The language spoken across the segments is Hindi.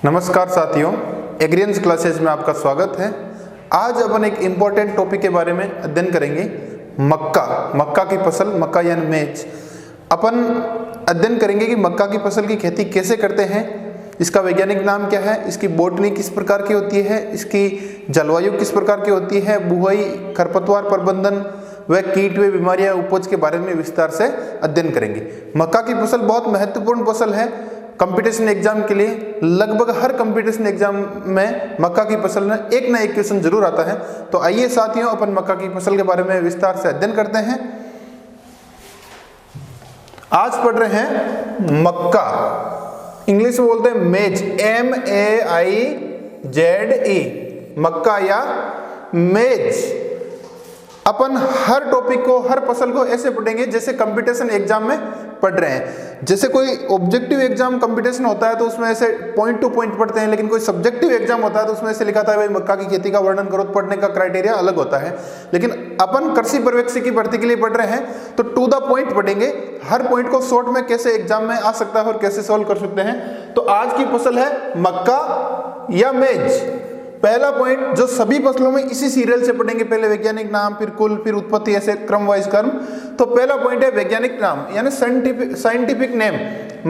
नमस्कार साथियों, एग्रीएंस क्लासेस में आपका स्वागत है। आज अपन एक इम्पोर्टेंट टॉपिक के बारे में अध्ययन करेंगे, मक्का की फसल, मक्का यानी मेज। अपन अध्ययन करेंगे कि मक्का की फसल की खेती कैसे करते हैं, इसका वैज्ञानिक नाम क्या है, इसकी बोटनी किस प्रकार की होती है, इसकी जलवायु किस प्रकार की होती है, बुआई, खरपतवार प्रबंधन व कीट व बीमारियां, उपज के बारे में विस्तार से अध्ययन करेंगे। मक्का की फसल बहुत महत्वपूर्ण फसल है कंपटीशन एग्जाम के लिए। लगभग हर कंपटीशन एग्जाम में मक्का की फसल में एक ना एक क्वेश्चन जरूर आता है। तो आइए साथियों, अपन मक्का की फसल के बारे में विस्तार से अध्ययन करते हैं। आज पढ़ रहे हैं मक्का, इंग्लिश में बोलते हैं मेज, MEAIZE, मक्का या मेज। अपन हर टॉपिक को, हर फसल को ऐसे पढ़ेंगे जैसे कंपटीशन एग्जाम में पढ़ रहे हैं। जैसे कोई ऑब्जेक्टिव एग्जाम कंपटीशन होता है तो उसमें ऐसे पॉइंट टू पॉइंट पढ़ते हैं, लेकिन कोई सब्जेक्टिव एग्जाम होता है तो उसमें ऐसे लिखा था भाई मक्का की खेती का वर्णन करो, तो पढ़ने का क्राइटेरिया अलग होता है। लेकिन अपन कृषि पर्यवेक्षक की भर्ती के लिए पढ़ रहे हैं तो टू द पॉइंट पढ़ेंगे, हर पॉइंट को शॉर्ट में कैसे एग्जाम में आ सकता है और कैसे सॉल्व कर सकते हैं। तो आज की फसल है मक्का या मेज। पहला पॉइंट जो सभी फसलों में इसी सीरियल से पढ़ेंगे, पहले वैज्ञानिक नाम, फिर कुल, फिर उत्पत्ति, ऐसे क्रम वाइज क्रम। तो पहला पॉइंट है वैज्ञानिक नाम यानी साइंटिफिक नेम।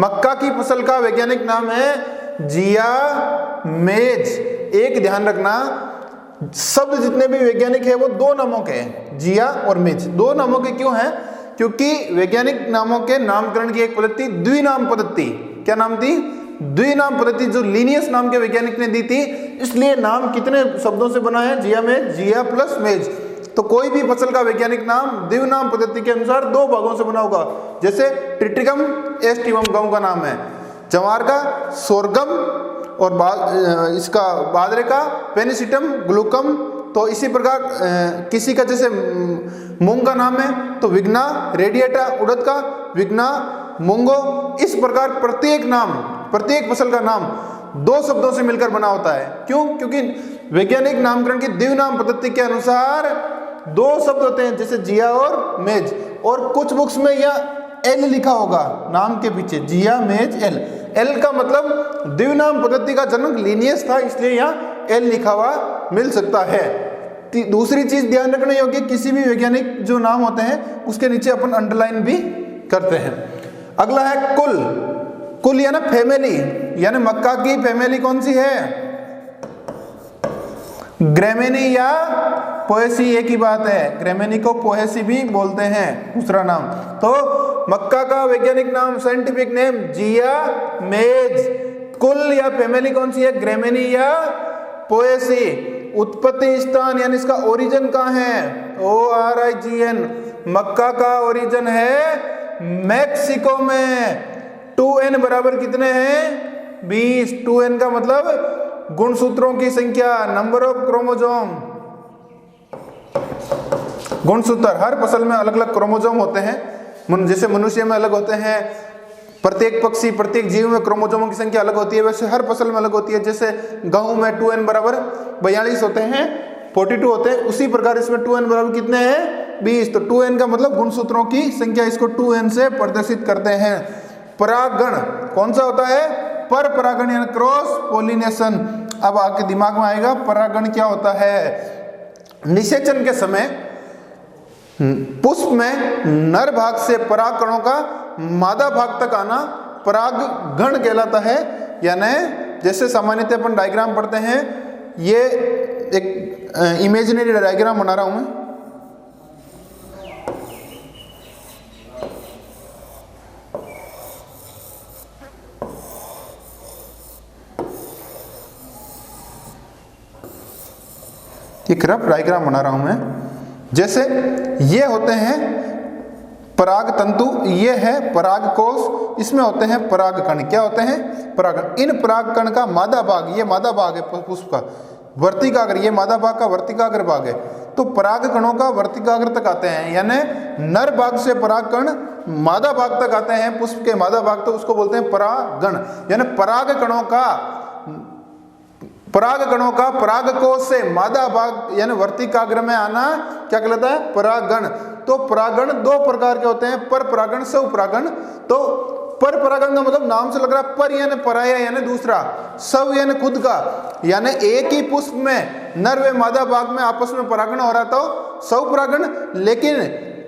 मक्का की फसल का वैज्ञानिक नाम है जिया मेज। एक ध्यान रखना, शब्द जितने भी वैज्ञानिक है वो दो नामों के हैं, जिया और मेज। दो नामों के क्यों हैं? क्योंकि वैज्ञानिक नामों के नामकरण की एक पद्धति द्विनाम पद्धति। क्या नाम थी? द्विनाम पद्धति, जो लीनियस नाम के वैज्ञानिक ने दी थी। इसलिए नाम कितने शब्दों से बना है? जिया मेज, जिया प्लस मेज। तो कोई भी फसल का वैज्ञानिक नाम द्विनाम पद्धति के अनुसार दो भागों से बना होगा। जैसे ट्रिटिकम एस्टिवम गेहूं का नाम है, जवार का सोरगम, और इसका बाजरे का पेनिसिटम ग्लूकम। तो इसी प्रकार किसी का जैसे मूंग का नाम है तो विग्ना, रेडिएटा उड़द का विग्ना, मूंगो। इस प्रकार प्रत्येक नाम, प्रत्येक फसल का नाम दो शब्दों से मिलकर बना होता है। क्यों? क्योंकि वैज्ञानिक नामकरण की द्विनाम पद्धति के अनुसार दो शब्द होते हैं, जैसे जिया और मेज। और कुछ बुक्स में यह एल लिखा होगा नाम के पीछे, जिया मेज एल। एल का मतलब द्विनाम पद्धति का जन्म लीनियस था, इसलिए यहाँ एल लिखा हुआ मिल सकता है। दूसरी चीज ध्यान रखने योग्य, किसी भी वैज्ञानिक जो नाम होते हैं उसके नीचे अपन अंडरलाइन भी करते हैं। अगला है कुल। कुल यानी फैमिली, यानी मक्का की फैमिली कौन सी है? ग्रेमेनी या पोएसी, एक ही बात है। ग्रेमेनी को पोएसी भी बोलते हैं, दूसरा नाम। तो मक्का का वैज्ञानिक नाम, साइंटिफिक नेम जिया मेज। कुल या फैमिली कौन सी है? ग्रेमेनी या पोएसी। उत्पत्ति स्थान यानी इसका ओरिजिन कहाँ है? ORIGN। मक्का का ओरिजिन है मैक्सिको में। 2n बराबर कितने हैं? 20। 2n का मतलब गुणसूत्रों की संख्या, नंबर ऑफ क्रोमोसोम। गुणसूत्र, हर फसल में अलग अलग क्रोमोसोम होते हैं। जैसे मनुष्य में अलग होते हैं, प्रत्येक पक्षी, प्रत्येक जीव में क्रोमोसोमों की संख्या अलग होती है, वैसे हर फसल में अलग होती है। जैसे गेहूं में 2n बराबर 42 होते हैं, 42 होते हैं, उसी प्रकार इसमें 2n बराबर कितने हैं? 20। तो 2n का मतलब गुणसूत्रों की संख्या, इसको 2n से प्रदर्शित करते हैं। परागण कौन सा होता है? पर परागण यानी क्रॉस पोलिनेशन। अब आपके दिमाग में आएगा परागण क्या होता है। निषेचन के समय पुष्प में नर भाग से पराग कणों का मादा भाग तक आना परागण कहलाता है। यानी जैसे सामान्यतः अपन डायग्राम पढ़ते हैं, ये एक इमेजिनरी डायग्राम बना रहा हूं मैं। एक रफ डायग्राम बना रहा हूं मैं। जैसे ये होते हैं पराग तंतु, ये है पराग कोश, इसमें होते हैं पराग कण। क्या होते हैं? पराग। इन पराग कण का मादा भाग, ये मादा भाग है पुष्प का, वर्तिकाग्र, ये मादा भाग का वर्तिकाग्र भाग है। तो पराग कणों का वर्तिकाग्र तक आते हैं, यानी नर भाग से पराग कण मादा भाग तक आते हैं, पुष्प के मादा भाग, तो उसको बोलते हैं परागण। यानी पराग कणों का परागकोश से मादा भाग यानी वर्तिकाग्र में आना क्या कहलाता है? परागण। तो परागण दो प्रकार के होते हैं, पर परागण, स्व परागण। तो पर परागण का मतलब नाम से लग रहा है पर यानी पराया यानी दूसरा, सब यानी खुद का, यानी एक ही पुष्प में नर व मादा भाग में आपस में परागण हो रहा तो सब परागण, लेकिन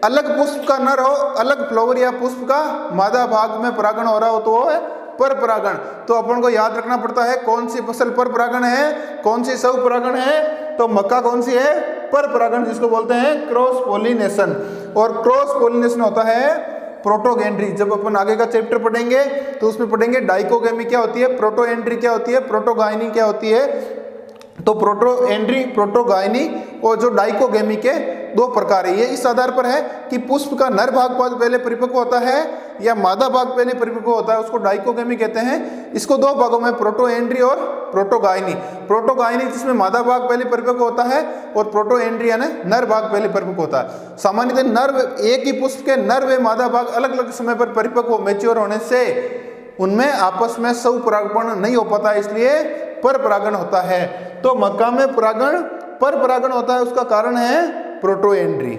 अलग पुष्प का नर हो, अलग फ्लावर या पुष्प का मादा भाग में परागण हो रहा हो तो वो है पर परागण। तो अपन को याद रखना पड़ता है कौन सी फसल पर परागण है, कौन सी सब परागण है। तो मक्का कौन सी है, पर परागण, जिसको बोलते हैं क्रॉस पोलिनेशन। और क्रॉस पोलिनेशन होता है प्रोटोगेंट्री। जब अपन आगे का चैप्टर पढ़ेंगे तो उसमें पढ़ेंगे डाइकोगेमी क्या होती है, प्रोटोएंट्री क्या होती है, प्रोटोगाइनी क्या होती है। तो प्रोटोएंट्री, प्रोटोगाइनी और जो डाइकोगेमी के दो प्रकार है। ये इस आधार पर है कि पुष्प का नर भाग पहले परिपक्व होता है या मादा भाग पहले परिपक्व होता है, उसको डाइकोगेमी कहते हैं। इसको दो भागों में, प्रोटोएंट्री और प्रोटोगाइनी। प्रोटोगाइनी जिसमें मादा भाग पहले परिपक्व होता है और प्रोटोएंट्री यानी नर भाग पहले परिपक्व होता है। सामान्यतः नर, एक ही पुष्प के नर व मादा भाग अलग अलग समय पर परिपक्व मैच्योर होने से उनमें आपस में स्वपरागण नहीं हो पाता, इसलिए पर परागण होता है। तो मक्का में परागण पर परागण होता है, उसका कारण है प्रोटोएंट्री।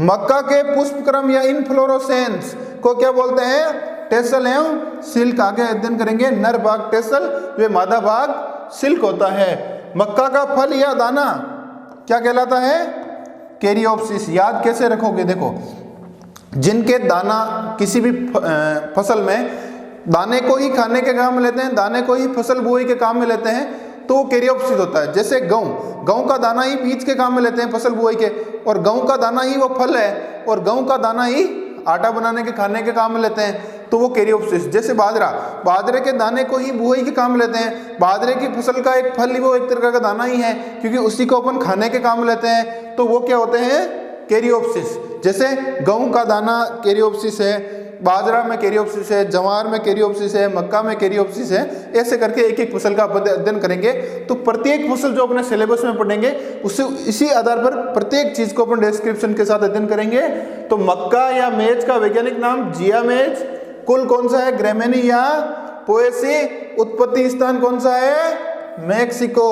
मक्का के पुष्प क्रम या इनफ्लोरोसेंस को क्या बोलते हैं, टेसल एवं सिल्क। आगे अध्ययन करेंगे, नर भाग टेसल व मादा भाग सिल्क होता है। मक्का का फल या दाना क्या कहलाता है, कैरियोप्सिस। याद कैसे रखोगे, देखो जिनके दाना किसी भी फसल में दाने को ही खाने के काम में लेते हैं, दाने को ही फसल बुआई के काम में लेते हैं, तो वो कैरियोप्सिस होता है। जैसे गेहूं का दाना ही बीज के काम में लेते हैं फसल बुआई के, और गेहूं का दाना ही वो फल है, और गेहूं का दाना ही आटा बनाने के खाने के काम में लेते हैं, तो वो कैरियोप्सिस। जैसे बाजरे के दाने को ही बुआई के काम में लेते हैं, बाजरे की फसल का एक फल ही वो एक तरह का दाना ही है, क्योंकि उसी को अपन खाने के काम में लेते हैं, तो वो क्या होते हैं, कैरियोप्सिस। जैसे गेहूं का दाना कैरियोप्सिस है, बाजरा में कैरियोप्सिस है, जवार में कैरियोप्सिस है, मक्का में कैरियोप्सिस है। ऐसे करके एक एक फसल का अध्ययन करेंगे। तो प्रत्येक फसल जो अपने सिलेबस में पढ़ेंगे उससे इसी आधार पर प्रत्येक चीज को अपन डिस्क्रिप्शन के साथ अध्ययन करेंगे। तो मक्का या मेज का वैज्ञानिक नाम जिया मेज। कुल कौन सा है, ग्रेमेनी या पोएसी। उत्पत्ति स्थान कौन सा है, मैक्सिको।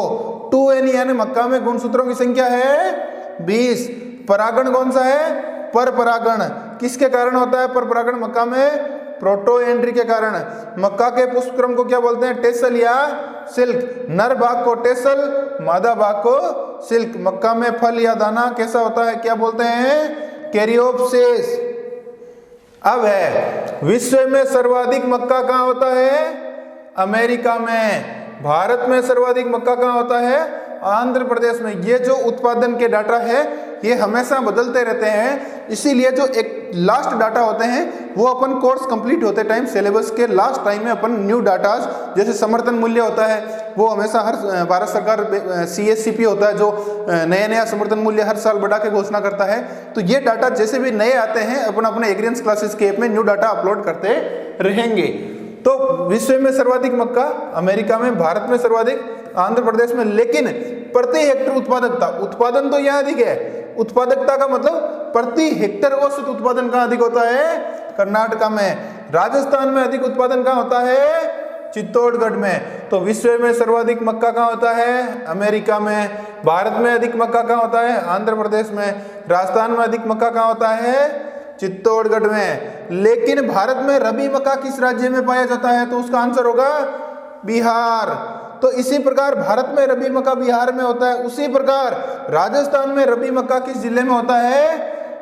2n यानी मक्का में गुणसूत्रों की संख्या है 20। परागण कौन सा है, पर परागण। किसके कारण होता है पर परागण मक्का में, प्रोटोएंट्री के कारण। मक्का के पुष्प क्रम को क्या बोलते हैं, टेसल या सिल्क। नर भाग को टेसल, मादा भाग को सिल्क। मक्का में फल या दाना कैसा होता है, क्या बोलते हैं, कैरियोप्सिस। अब है विश्व में सर्वाधिक मक्का कहाँ होता है, अमेरिका में। भारत में सर्वाधिक मक्का कहाँ होता है, आंध्र प्रदेश में। ये जो उत्पादन के डाटा है ये हमेशा बदलते रहते हैं, इसीलिए जो एक लास्ट डाटा होते हैं वो अपन कोर्स कंप्लीट होते टाइम सिलेबस के लास्ट टाइम में अपन न्यू डाटा, जैसे समर्थन मूल्य होता है वो हमेशा हर भारत सरकार CSCP होता है जो नया समर्थन मूल्य हर साल बढ़ा के घोषणा करता है। तो ये डाटा जैसे भी नए आते हैं अपन अपने एग्रीएंस क्लासेस के ऐप में न्यू डाटा अपलोड करते रहेंगे। तो विश्व में सर्वाधिक मक्का अमेरिका में, भारत में सर्वाधिक आंध्र प्रदेश में। लेकिन प्रति हेक्टर उत्पादकता, उत्पादन तो यहाँ अधिक है, उत्पादकता का मतलब प्रति हेक्टर औसत उत्पादन कहाँ अधिक होता है, कर्नाटका में। राजस्थान में अधिक उत्पादन कहाँ होता है, चित्तौड़गढ़ में। तो विश्व में सर्वाधिक मक्का कहाँ होता है, अमेरिका में। भारत में अधिक मक्का कहाँ होता है, आंध्र प्रदेश में। राजस्थान में अधिक मक्का कहाँ होता है, चित्तौड़गढ़ में। लेकिन भारत में रबी मक्का किस राज्य में पाया जाता है, तो उसका आंसर होगा बिहार। तो इसी प्रकार भारत में रबी मक्का बिहार में होता है, उसी प्रकार राजस्थान में रबी मक्का किस जिले में होता है,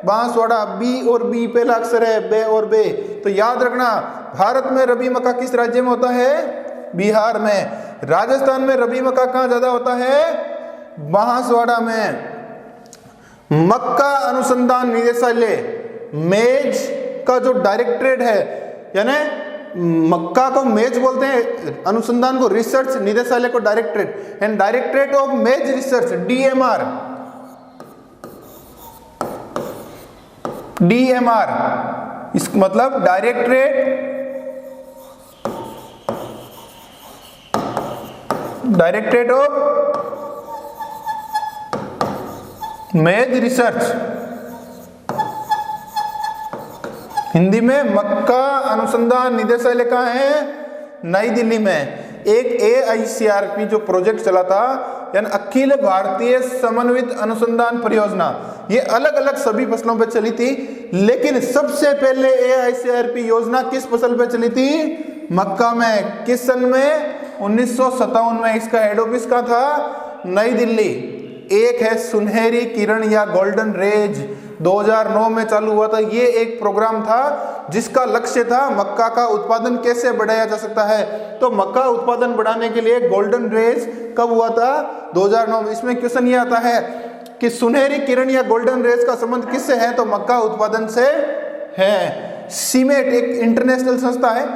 बांसवाड़ा। बी और बी पहला अक्षर है, बे और बे। तो याद रखना भारत में रबी मक्का किस राज्य में होता है, बिहार में। राजस्थान में रबी मक्का कहाँ ज्यादा होता है, बांसवाड़ा में। मक्का अनुसंधान निदेशालय मेज का जो डायरेक्टरेट है, यानी मक्का को मेज बोलते हैं, अनुसंधान को रिसर्च, निदेशालय को डायरेक्टरेट। एंड डायरेक्टरेट ऑफ मेज रिसर्च DMR, इस मतलब डायरेक्टरेट ऑफ मेज रिसर्च, हिंदी में मक्का अनुसंधान निदेशालय कहाँ है, नई दिल्ली में। एक AICRP जो प्रोजेक्ट चला था, यानी अखिल भारतीय समन्वित अनुसंधान परियोजना, ये अलग अलग सभी फसलों पे चली थी, लेकिन सबसे पहले AICRP योजना किस फसल पे चली थी? मक्का में। किस सन में? 1957 में। इसका हेड ऑफिस कहाँ था? नई दिल्ली। एक है सुनहरी किरण या गोल्डन रेज, 2009 में चालू हुआ था। ये एक प्रोग्राम था जिसका लक्ष्य था मक्का का उत्पादन कैसे बढ़ाया जा सकता है। तो मक्का उत्पादन बढ़ाने के लिए गोल्डन रेज कब हुआ था? 2009 में। इसमें क्वेश्चन ये आता है कि सुनहरी किरण या गोल्डन रेज का संबंध किससे है? तो मक्का उत्पादन से है। सीमेट एक इंटरनेशनल संस्था है,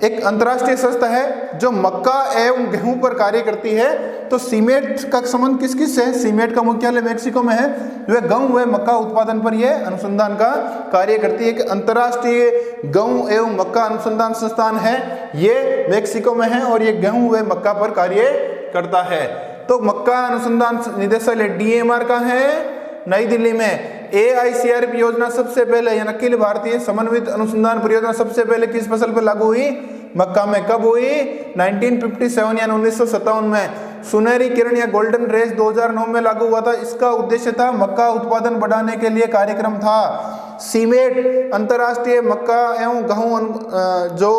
एक अंतर्राष्ट्रीय संस्था है जो मक्का एवं गेहूं पर कार्य करती है। तो सीमेट का संबंध किस किस से है? सीमेट का मुख्यालय मेक्सिको में है। वह गेहूं व मक्का उत्पादन पर यह अनुसंधान का कार्य करती है। एक अंतर्राष्ट्रीय गेहूं एवं मक्का अनुसंधान संस्थान है, ये मेक्सिको में है और ये गेहूं व मक्का पर कार्य करता है। तो मक्का अनुसंधान निदेशालय DMR का है? नई दिल्ली में। AICRP योजना सबसे पहले यानी अखिल भारतीय समन्वित अनुसंधान परियोजना सबसे पहले किस फसल पर लागू हुई? मक्का में। कब हुई? 1957 यानी 1957 में। सुनहरी किरण या गोल्डन रेज 2009 में लागू हुआ था। इसका उद्देश्य था मक्का उत्पादन बढ़ाने के लिए कार्यक्रम था। सीमेट अंतर्राष्ट्रीय मक्का एवं गेहूं जो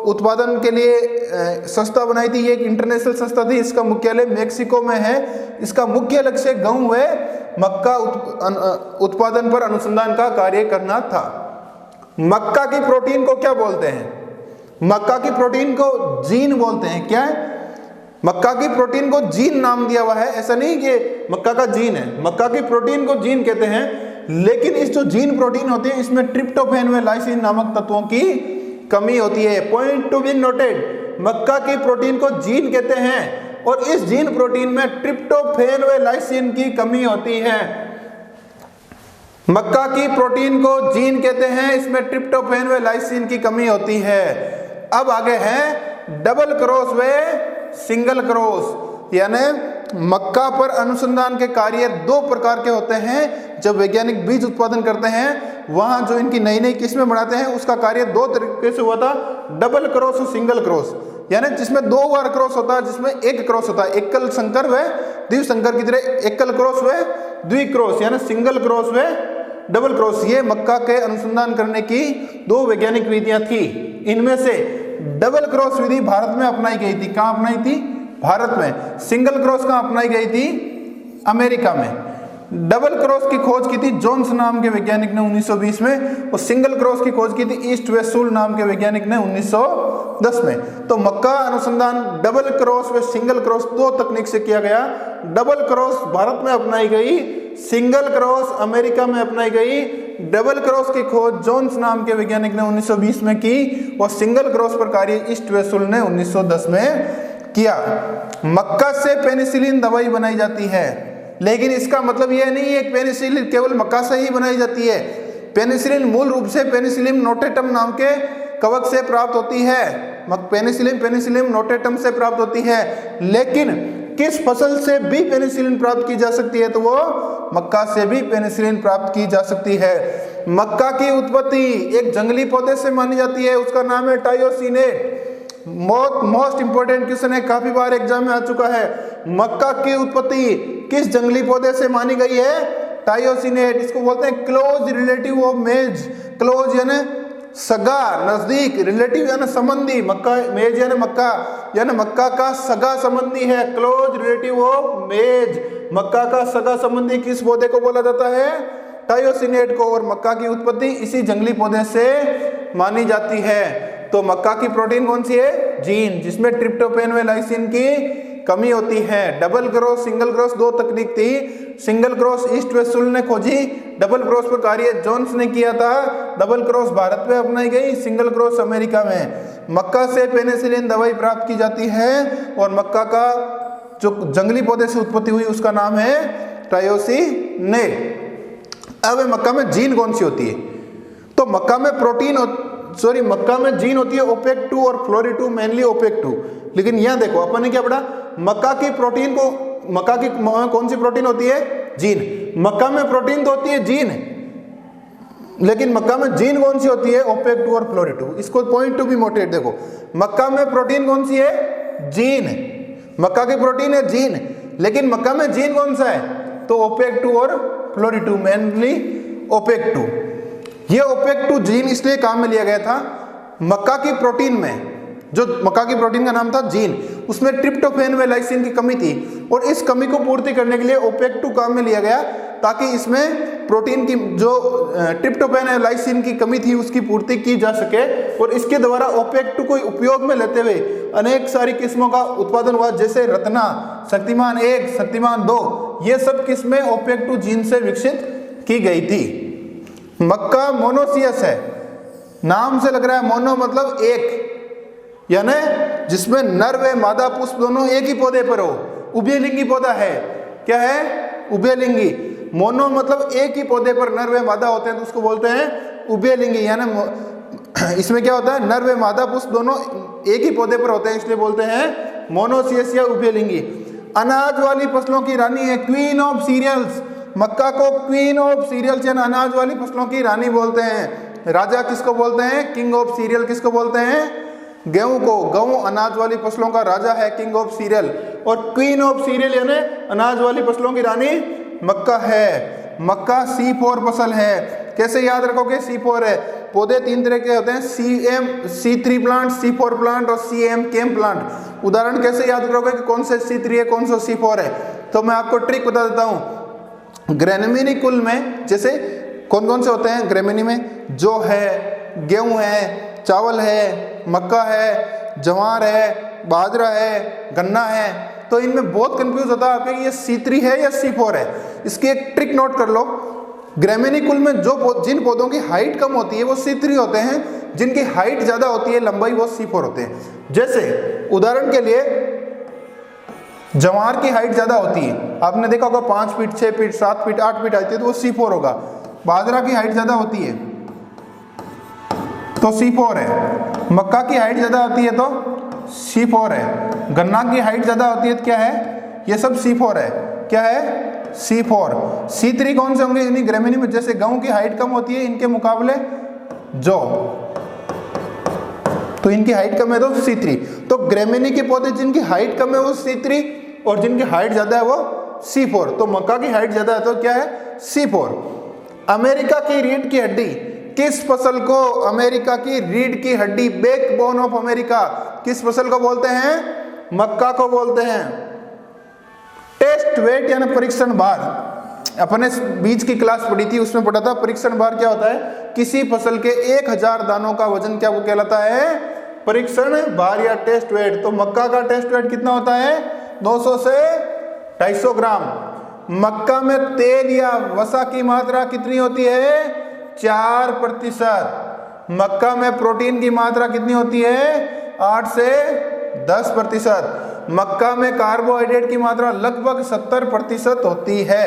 उत्पादन के लिए संस्था बनाई थी, ये एक इंटरनेशनल संस्था थी। इसका मुख्यालय मेक्सिको में है। इसका मुख्य लक्ष्य गेहूं व मक्का उत्पादन पर अनुसंधान का कार्य करना था। मक्का की प्रोटीन को क्या बोलते हैं? मक्का की प्रोटीन को जीन बोलते हैं। क्या है? मक्का की प्रोटीन को जीन नाम दिया हुआ है। ऐसा नहीं कि मक्का का जीन है, मक्का की प्रोटीन को जीन कहते हैं। लेकिन इस जो जीन प्रोटीन होते हैं इसमें ट्रिप्टोफैन व लाइसिन नामक तत्वों की कमी होती है। पॉइंट टू बी नोटेड, मक्का की प्रोटीन को जीन कहते हैं और इस जीन प्रोटीन में ट्रिप्टोफैन व लाइसिन की कमी होती है। मक्का की प्रोटीन को जीन कहते हैं, इसमें ट्रिप्टोफैन व लाइसिन की कमी होती है। अब आगे है डबल क्रॉस व सिंगल क्रॉस, यानी मक्का पर अनुसंधान के कार्य दो प्रकार के होते हैं। जब वैज्ञानिक बीज उत्पादन करते हैं वहां जो इनकी नई नई किस्में बनाते हैं उसका कार्य दो तरीके से हुआ था, डबल क्रॉस और सिंगल क्रॉस। यानी जिसमें दो बार क्रॉस होता है, जिसमें एक क्रॉस होता है, एकल संकर व द्विसंकर की तरह एकल क्रॉस व द्विक्रॉस, यानी सिंगल क्रॉस व डबल क्रॉस। ये मक्का के अनुसंधान करने की दो वैज्ञानिक विधियां थी। इनमें से डबल क्रॉस विधि भारत में अपनाई गई थी। कहां अपनाई थी? भारत में। सिंगल क्रॉस कहां अपनाई गई थी? अमेरिका में। डबल क्रॉस की खोज की थी जोन्स नाम के वैज्ञानिक ने 1920 में, और सिंगल क्रॉस की खोज की थी ईस्ट वेस्टूल नाम के वैज्ञानिक ने 1910 में। तो मक्का अनुसंधान डबल क्रॉस व सिंगल क्रॉस दो तकनीक से किया गया। डबल क्रॉस भारत में अपनाई गई, सिंगल क्रॉस अमेरिका में अपनाई गई। डबल क्रॉस की खोज जोन्स नाम के वैज्ञानिक ने 1920 में की और सिंगल क्रॉस पर कार्य ईस्ट वेस्टूल ने 1910 में किया। मक्का से पेनिसिलिन दवाई बनाई जाती है, लेकिन इसका मतलब यह नहीं है कि पेनिसिलिन केवल मक्का से ही बनाई जाती है। पेनिसिलिन मूल रूप से पेनिसिलियम नोटेटम नाम के कवक से प्राप्त होती है। पेनिसिलियम नोटेटम से प्राप्त होती है, लेकिन किस फसल से भी पेनिसिलिन प्राप्त की जा सकती है? तो वो मक्का से भी पेनिसिलिन प्राप्त की जा सकती है। मक्का की उत्पत्ति एक जंगली पौधे से मानी जाती है, उसका नाम है टायोसिनेट। मोस्ट इंपोर्टेंट क्वेश्चन है, काफी बार एग्जाम में आ चुका है। मक्का की उत्पत्ति किस जंगली पौधे से मानी गई है? टायोसिनेट। इसको बोलते हैं क्लोज रिलेटिव ऑफ मेज। क्लोज यानी सगा, नजदीक, रिलेटिव यानी संबंधी। मक्का, मेज यानी मक्का का सगा संबंधी है। क्लोज रिलेटिव ऑफ मेज, मक्का का सगा संबंधी किस पौधे को बोला जाता है? टायोसिनेट को। और मक्का की उत्पत्ति इसी जंगली पौधे से मानी जाती है। तो मक्का की प्रोटीन कौन सी है? जीन, जिसमें ट्रिप्टोफैन व लाइसिन की कमी होती है। डबल क्रॉस सिंगल क्रॉस दो तकनीक थी। सिंगल क्रॉस ईस्ट वेस्टूल ने खोजी, डबल क्रॉस पर कार्य जोन्स ने किया था। डबल क्रॉस भारत में अपनाई गई, सिंगल क्रॉस अमेरिका में। मक्का से पेनिसिलिन दवाई प्राप्त की जाती है और मक्का का जो जंगली पौधे से उत्पत्ति हुई उसका नाम है टायोसिनेट। अब मक्का में जीन कौन सी होती है? तो मक्का में मक्का में जीन होती है OPEC2 और फ्लोरी2, मेनली OPEC2। लेकिन यहां देखो अपन ने क्या पढ़ा, मक्का की कौन सी प्रोटीन होती है? जीन। मक्का में प्रोटीन तो होती है जीन, लेकिन मक्का में जीन कौन सी होती है? OPEC2 और फ्लोरी2। इसको पॉइंट टू बी नोटेड देखो, मक्का में प्रोटीन कौन सी है? जीन। मक्का की प्रोटीन है जीन, लेकिन मक्का में जीन कौन सा है? तो ओपेक 2 और फ्लोरी 2, मेनली ओपेक 2। ये ओपेक 2 जीन इसलिए काम में लिया गया था, मक्का की प्रोटीन में, जो मक्का की प्रोटीन का नाम था जीन, उसमें ट्रिप्टोफैन व लाइसिन की कमी थी और इस कमी को पूर्ति करने के लिए ओपेक 2 काम में लिया गया, ताकि इसमें प्रोटीन की जो ट्रिप्टोफैन और लाइसिन की कमी थी उसकी पूर्ति की जा सके। और इसके द्वारा ओपेक 2 को उपयोग में लेते हुए अनेक सारी किस्मों का उत्पादन हुआ, जैसे रत्ना, शक्तिमान 1, शक्तिमान 2, ये सब किस्में ओपेक 2 जीन से विकसित की गई थी। मक्का मोनोसियस है, नाम से लग रहा है, मोनो मतलब एक, यानी जिसमें नर व मादा पुष्प दोनों एक ही पौधे पर हो, उभयलिंगी पौधा है। क्या है? उभयलिंगी। मोनो मतलब एक ही पौधे पर नर व मादा होते हैं तो उसको बोलते हैं उभयलिंगी, यानी इसमें क्या होता है, नर व मादा पुष्प दोनों एक ही पौधे पर होते हैं, इसलिए बोलते हैं मोनोसियस या उभयलिंगी। अनाज वाली फसलों की रानी है, क्वीन ऑफ सीरियल्स। मक्का को क्वीन ऑफ सीरियल्स यानी अनाज वाली फसलों की रानी बोलते हैं। राजा किसको बोलते हैं? किंग ऑफ सीरियल किसको बोलते हैं? गेहूं को। गेहूं अनाज वाली फसलों का राजा है, किंग ऑफ सीरियल, और क्वीन ऑफ सीरियल यानी अनाज वाली फसलों की रानी मक्का है। मक्का C4 फसल है। कैसे याद रखोगे? C4 है। पौधे 3 तरह के होते हैं, CM C3 plant, C4 plant और CM केम प्लांट। उदाहरण कैसे याद करोगे कि कौन से C3 है, कौन सा C4 है? तो मैं आपको ट्रिक बता देता हूँ। ग्रेमिनी कुल में जैसे कौन कौन से होते हैं ग्रेमिनी में? जौ है, गेहूं है, चावल है, मक्का है, ज्वार है, बाजरा है, गन्ना है। तो इनमें बहुत कंफ्यूज होता है आपके कि ये C3 है या C4 है। इसकी एक ट्रिक नोट कर लो। ग्रेमिनी कुल में जिन पौधों की हाइट कम होती है वो C3 होते हैं, जिनकी हाइट ज्यादा होती है, लंबाई, वो C4 होते हैं। जैसे उदाहरण के लिए ज्वार की हाइट ज्यादा होती है, आपने देखा होगा 5 फीट, 6 फीट, 7 फीट, 8 फीट आती है तो वो C4 होगा। बाजरा की हाइट ज्यादा होती है तो C4 है। मक्का की हाइट ज्यादा होती है तो C4 है। गन्ना की हाइट ज्यादा होती है तो क्या है? ये सब C4 है। क्या है? C4। C3 कौन से होंगे इन्हीं ग्रेमिनी में? जैसे गेहूं की हाइट कम होती है इनके मुकाबले जौ, तो इनकी हाइट कम है तो C3। तो ग्रेमिनी के पौधे जिनकी हाइट कम है वो C3 और जिनकी हाइट ज्यादा है वो C4। तो मक्का की हाइट ज्यादा है तो क्या है? C4। अमेरिका की रीढ़ की हड्डी किस फसल को? अमेरिका की रीढ़ की हड्डी, बैकबोन ऑफ अमेरिका, किस फसल को बोलते हैं? मक्का को बोलते हैं। टेस्ट वेट यानी परीक्षण भार, अपने बीज की क्लास पढ़ी थी, उसमें पढ़ा था परीक्षण भार क्या होता है? किसी फसल के 1000 दानों का वजन क्या वो कहलाता है? परीक्षण भार या टेस्ट वेट। तो मक्का का टेस्ट वेट कितना होता है? 200 से 250 ग्राम। मक्का में तेल या वसा की मात्रा कितनी होती है? 4%। मक्का में प्रोटीन की मात्रा कितनी होती है? 8 से 10%। मक्का में कार्बोहाइड्रेट की मात्रा लगभग 70% होती है।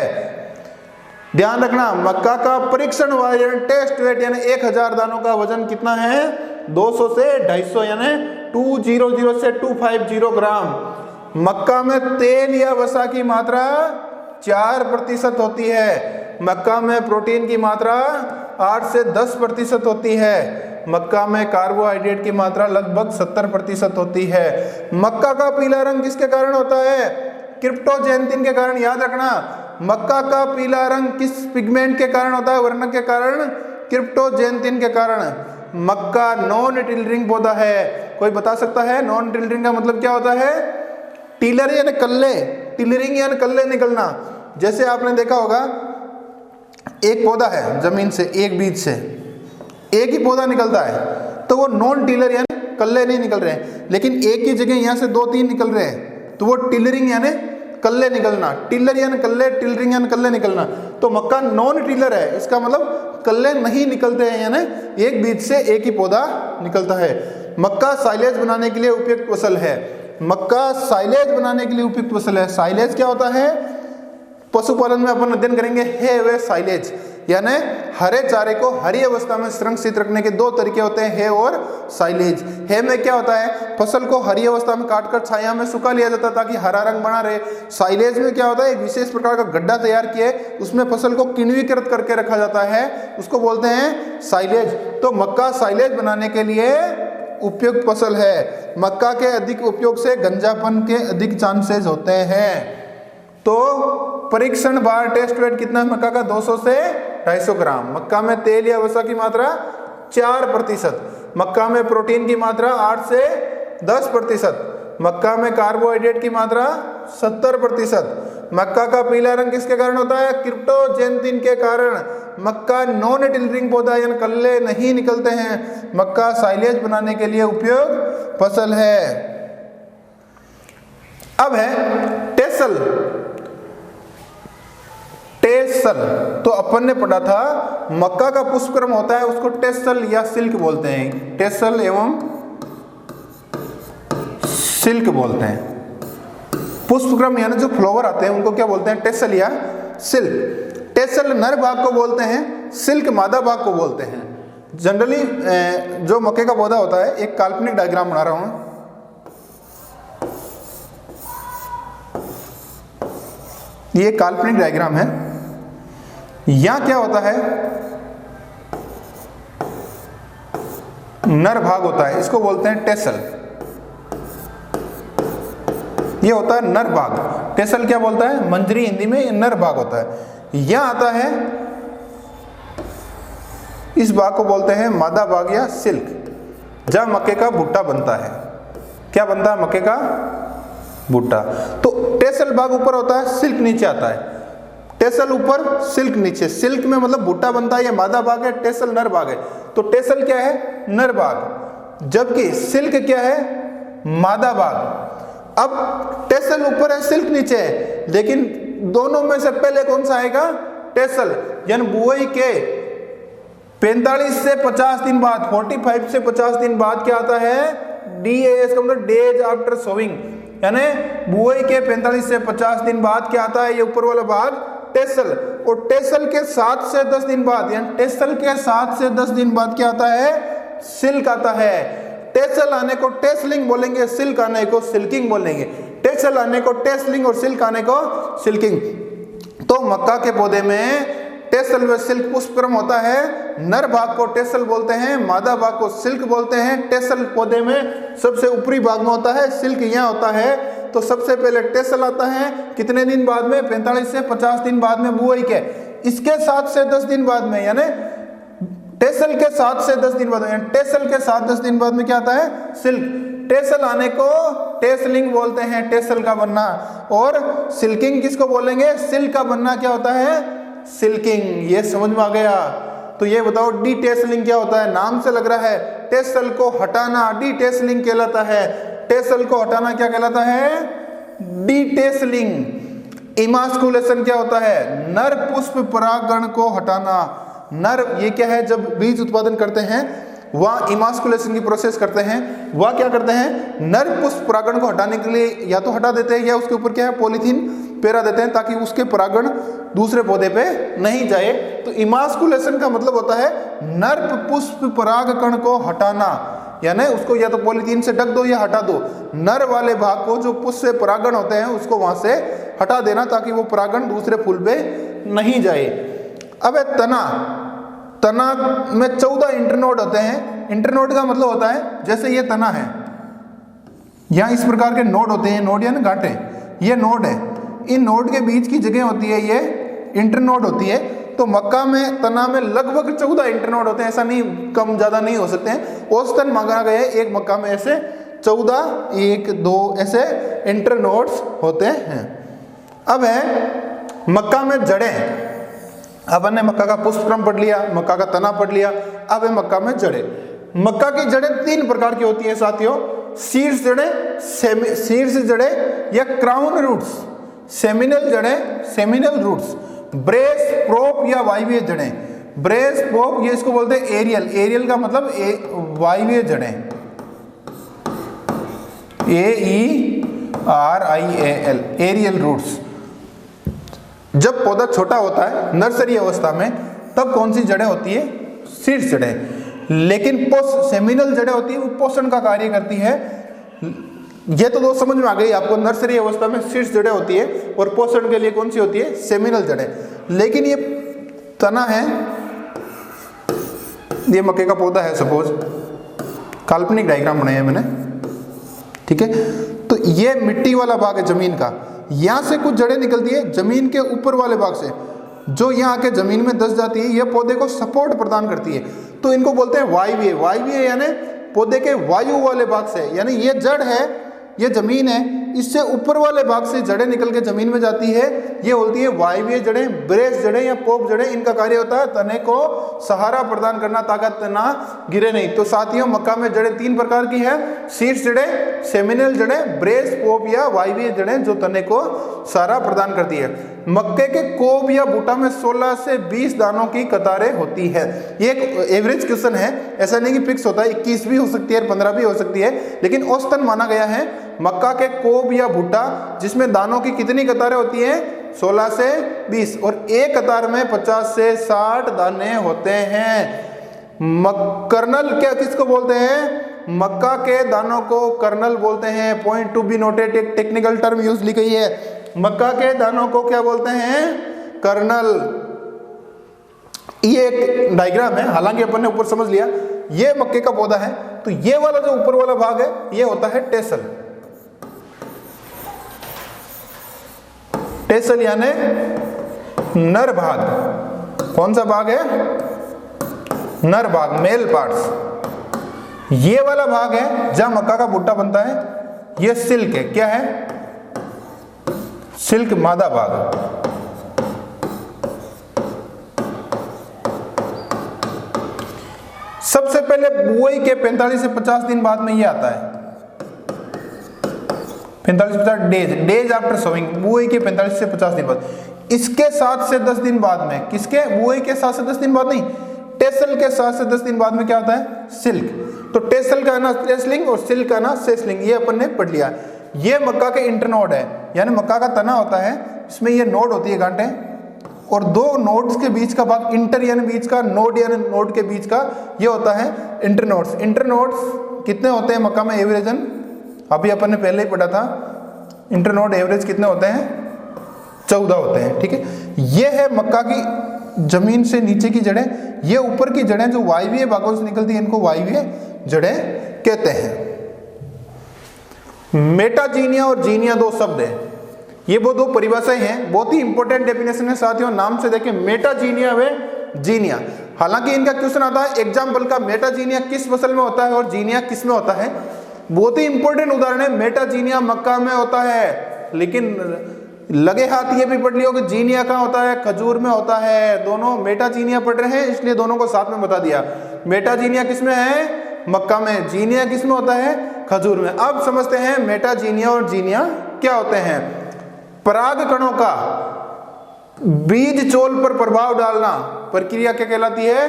ध्यान रखना, मक्का का परीक्षण वजन, टेस्ट वेट यानी 1000 दानों का वजन कितना है? 200 से 250 यानी 200 से 250 ग्राम। मक्का में तेल या वसा की मात्रा 4% होती है। मक्का में प्रोटीन की मात्रा 8 से 10% होती है। मक्का में कार्बोहाइड्रेट की मात्रा लगभग 70% होती है। मक्का का पीला रंग किसके कारण होता है? क्रिप्टोजेंथिन के कारण। याद रखना, मक्का का पीला रंग किस पिगमेंट के कारण होता है? वर्णक के कारण, क्रिप्टोजेंथिन के कारण। मक्का नॉन टिलरिंग पौधा है। कोई बता सकता है नॉन टिलरिंग का मतलब क्या होता है? टिलर यानी कल्ले, टिलरिंग यानी कल्ले निकलना। जैसे आपने देखा होगा एक पौधा है जमीन से, एक बीज से एक ही पौधा निकलता है तो वो नॉन टिलर यानी कल्ले नहीं निकल रहे हैं, लेकिन एक ही जगह यहाँ से 2-3 निकल रहे हैं तो वो टिलरिंग यानी कल्ले निकलना। टिलर यानी कल्ले, टिलरिंग यानी कल्ले निकलना। तो मक्का नॉन टिलर है, इसका मतलब कल्ले नहीं निकलते हैं, यानी एक बीज से एक ही पौधा निकलता है। मक्का साइलेज बनाने के लिए उपयुक्त फसल है। मक्का साइलेज बनाने के लिए उपयुक्त फसल है। साइलेज क्या होता है? पशुपालन में अपन अध्ययन करेंगे है वे साइलेज, यानी हरे चारे को हरी अवस्था में संरक्षित रखने के 2 तरीके होते हैं, है और साइलेज। है में क्या होता है? फसल को हरी अवस्था में काटकर छाया में सुखा लिया जाता है ताकि हरा रंग बना रहे। साइलेज में क्या होता है? एक विशेष प्रकार का गड्ढा तैयार किए, उसमें फसल को किण्वीकृत करके रखा जाता है, उसको बोलते हैं साइलेज। तो मक्का साइलेज बनाने के लिए उपयुक्त फसल है। मक्का के अधिक उपयोग से गंजापन के अधिक चांसेस होते हैं। तो परीक्षण भार टेस्ट वेट कितना है मक्का का? 200 से 250 ग्राम। मक्का में तेल या वसा की मात्रा 4%, मक्का में प्रोटीन की मात्रा 8 से 10%, मक्का में कार्बोहाइड्रेट की मात्रा 70%। मक्का का पीला रंग किसके कारण होता है? क्रिप्टोजेंथिन के कारण। मक्का नॉन टिलरिंग पौधा यानी कल्ले नहीं निकलते हैं। मक्का साइलेज बनाने के लिए उपयोग फसल है। अब है टेसल। टेसल तो अपन ने पढ़ा था मक्का का पुष्पक्रम होता है उसको टेसल या सिल्क बोलते हैं। टेसल एवं सिल्क बोलते हैं। पुष्पक्रम यानी जो फ्लावर आते हैं उनको क्या बोलते हैं? टेसल या सिल्क। टेसल नर भाग को बोलते हैं, सिल्क मादा भाग को बोलते हैं। जनरली जो मक्के का पौधा होता है, एक काल्पनिक डायग्राम बना रहा हूं। ये काल्पनिक डायग्राम है। यहां क्या होता है? नर भाग होता है, इसको बोलते हैं टेसल। ये होता है नर भाग। टेसल क्या बोलता है? मंजरी हिंदी में नर भाग होता है। यहां आता है, इस भाग को बोलते हैं मादा भाग या सिल्क, जहां मक्के का भुट्टा बनता है। क्या बनता है? मक्के का भुट्टा। तो टेसल भाग ऊपर होता है, सिल्क नीचे आता है। टेसल ऊपर, सिल्क नीचे। सिल्क में मतलब भुट्टा बनता है, ये मादा भाग है, टेसल नर भाग है। तो टेसल क्या है? नर भाग, जबकि सिल्क क्या है? मादा भाग। अब टेसल ऊपर है, सिल्क नीचे है, लेकिन दोनों में से पहले कौन सा आएगा? टेसल। यानी बुआई के 45 से 50 दिन बाद, 45 से 50 दिन बाद क्या आता है? DAS का मतलब डेज आफ्टर सोइंग, यानी बुआई के 45 से 50 दिन बाद क्या आता है? ये ऊपर वाला भाग टेसल। और टेसल के 7 से 10 दिन बाद, यानी टेसल के 7 से 10 दिन बाद क्या आता है? सिल्क आता है। टेसल आने को टेसलिंग बोलेंगे, सिल्क आने को सिल्किंग बोलेंगे। टेसल आने को टेसलिंग और सिल्क आने को सिल्किंग। तो मक्का के पौधे में टेसल व सिल्क पुष्पक्रम होता है। नर भाग को टेसल बोलते हैं, मादा भाग को सिल्क बोलते हैं। टेसल पौधे में सबसे ऊपरी भाग में होता है, सिल्क यहाँ होता है। तो सबसे पहले टेसल आता है, कितने दिन बाद में? 45 से 50 दिन बाद में बुआई के। इसके 7 से 10 दिन बाद में, यानी टेसल के 7 से 10 दिन बाद, टेसल के 7-10 दिन बाद में क्या आता है? सिल्क। टेसल आने को टेसलिंग बोलते हैं, टेसल का बनना। और सिल्किंग किसको बोलेंगे? सिल्क का बनना क्या होता है? सिल्किंग। ये समझ में आ गया? तो ये बताओ डी टेसलिंग क्या होता है? नाम से लग रहा है, टेसल को हटाना डी टेसलिंग कहलाता है। टेसल को हटाना क्या कहलाता है? D tasseling. इमास्कुलेशन क्या होता है? नर पुष्प परागण को हटाना। नर ये क्या है? जब बीज उत्पादन करते हैं वह इमास्कुलेशन की प्रोसेस करते हैं। वह क्या करते हैं? नर पुष्प परागण को हटाने के लिए या तो हटा देते हैं या उसके ऊपर क्या है? पॉलीथीन पेरा देते हैं ताकि उसके परागण दूसरे पौधे पे नहीं जाए। तो इमास्कुलेशन का मतलब होता है नर पुष्प परागकण को हटाना, यानी उसको या तो पॉलीथीन से ढक दो या हटा दो। नर वाले भाग को जो पुष्प से परागण होते हैं उसको वहां से हटा देना ताकि वो परागण दूसरे फूल पे नहीं जाए। अब तना, तना में 14 इंटरनोड होते हैं। इंटरनोड का मतलब होता है जैसे ये तना है, यहाँ इस प्रकार के नोड होते हैं। नोड यानी गांठे, ये नोड है। इन नोड के बीच की जगह होती है ये इंटरनोड होती है। तो मक्का में, तना में लगभग 14 इंटरनोड होते हैं। ऐसा नहीं, कम ज्यादा नहीं हो सकते हैं। औसतन मांगा गया है एक मक्का में ऐसे 14, 1, 2 ऐसे इंटरनोड्स होते हैं। अब है मक्का में जड़ें। अपन ने मक्का का पुष्पक्रम पढ़ लिया, मक्का का तना पढ़ लिया। अब है मक्का में जड़ें। मक्का की जड़ें 3 प्रकार की होती हैं साथियों। शीर्ष जड़ें, शीर्ष जड़ें या क्राउन रूट्स। सेमिनल जड़ें, सेमिनल रूट्स। ब्रेस, प्रोप या वायवीय जड़ें। ब्रेस, प्रोप ये इसको बोलते हैं एरियल। एरियल का मतलब वायवीय जड़ें, AERIAL, एरियल रूट्स। जब पौधा छोटा होता है नर्सरी अवस्था में, तब कौन सी जड़ें होती है? शीर्ष जड़ें। लेकिन सेमिनल जड़ें होती है, वो पोषण का कार्य करती है। ये तो दो समझ में आ गई आपको। नर्सरी अवस्था में शीर्ष जड़ें होती है और पोषण के लिए कौन सी होती है? सेमिनल जड़ें। लेकिन ये तना है, ये मक्के का पौधा है सपोज, काल्पनिक डायग्राम बनाया है मैंने, ठीक है। तो ये मिट्टी वाला भाग है जमीन का, यहाँ से कुछ जड़ें निकलती है जमीन के ऊपर वाले भाग से, जो यहाँ के जमीन में धंस जाती है, यह पौधे को सपोर्ट प्रदान करती है, तो इनको बोलते हैं वायवीय। वायवीय यानी पौधे के वायु वाले भाग से, यानी ये जड़ है, ये जमीन है, इससे ऊपर वाले भाग से जड़ें निकल के जमीन में जाती है, ये होती है वायवीय जड़ें, ब्रेस जड़ें या पोप जड़ें। इनका कार्य होता है तने को सहारा प्रदान करना, ताकत ना गिरे नहीं। तो साथियों, मक्का में जड़ें 3 प्रकार की है, शीर्ष जड़ें, सेमिनल जड़ें, ब्रेस, पोप या वायवीय जड़ें, जो तने को सहारा प्रदान करती है। मक्के के कोब या बूटा में 16 से 20 दानों की कतारें होती है। ये एक एवरेज क्वेश्चन है, ऐसा नहीं कि फिक्स होता है, 21 भी हो सकती है, 15 भी हो सकती है, लेकिन औसतन माना गया है मक्का के कोब या भुट्टा जिसमें दानों की कितनी कतारें होती हैं, 16 से 20, और एक कतार में 50 से 60 दाने होते हैं। कर्नल क्या किसको बोलते हैं? मक्का के दानों को कर्नल बोलते हैं। पॉइंट टू बी नोटेड, एक टेक्निकल टर्म यूज ली गई है, मक्का के दानों को क्या बोलते हैं? कर्नल। ये एक डायग्राम है, हालांकि अपन ने ऊपर समझ लिया ये मक्के का पौधा है, तो ये वाला जो ऊपर वाला भाग है ये होता है टेसल। टेसल यानी नर भाग। कौन सा भाग है? नर भाग, मेल पार्ट्स। ये वाला भाग है जहां मक्का का भुट्टा बनता है, ये सिल्क है। क्या है? सिल्क, मादा भाग। सबसे पहले बुआई के 45 से 50 दिन बाद में ये आता है, 45-50 डेज आफ्टर सोइंग, बुआई के 45 से 50 दिन बाद। इसके 7 से 10 दिन बाद में, किसके? बुआई के 7 से 10 दिन बाद नहीं, टेसल के 7 से 10 दिन बाद में क्या होता है? सिल्क। तो टेसल का ना टेसलिंग और सिल्क का ना सेसलिंग, ये अपन ने पढ़ लिया। ये मक्का के इंटरनोड है, यानी मक्का का तना होता है, इसमें ये नोड होती है, गांठें, और 2 नोड्स के बीच का भाग इंटर यानी बीच का, नोड यानी नोड के बीच का, ये होता है इंटरनोड्स। इंटरनोड्स कितने होते हैं मक्का में एवरेजन? अभी अपन ने पहले ही पढ़ा था, इंटरनोड एवरेज कितने होते हैं? 14 होते हैं। ठीक है, ये है मक्का की जमीन से नीचे की जड़ें। ये ऊपर की जड़ें जो वायवीय भागों से निकलती है, इनको वायवीय जड़ें कहते हैं। मेटाजीनिया और जीनिया 2 शब्द है, ये वो 2 परिभाषाएं हैं, बहुत ही इंपॉर्टेंट डेफिनेशन है साथियों। नाम से देखिए, मेटाजीनिया व जीनिया। हालांकि इनका क्वेश्चन आता है एग्जाम्पल का, मेटाजीनिया किस फसल में होता है और जीनिया किस में होता है। बहुत ही इंपॉर्टेंट उदाहरण है, मेटाजीनिया मक्का में होता है, लेकिन लगे हाथ ये भी पढ़ लियो कि जीनिया कहाँ होता है? खजूर में होता है। दोनों मेटाजीनिया पढ़ रहे हैं, इसलिए दोनों को साथ में बता दिया। मेटाजीनिया किस में है? मक्का में। जीनिया किस में होता है? खजूर में। अब समझते हैं मेटाजीनिया और जीनिया क्या होते हैं। पराग कणों का बीज चोल पर प्रभाव डालना प्रक्रिया क्या कहलाती है?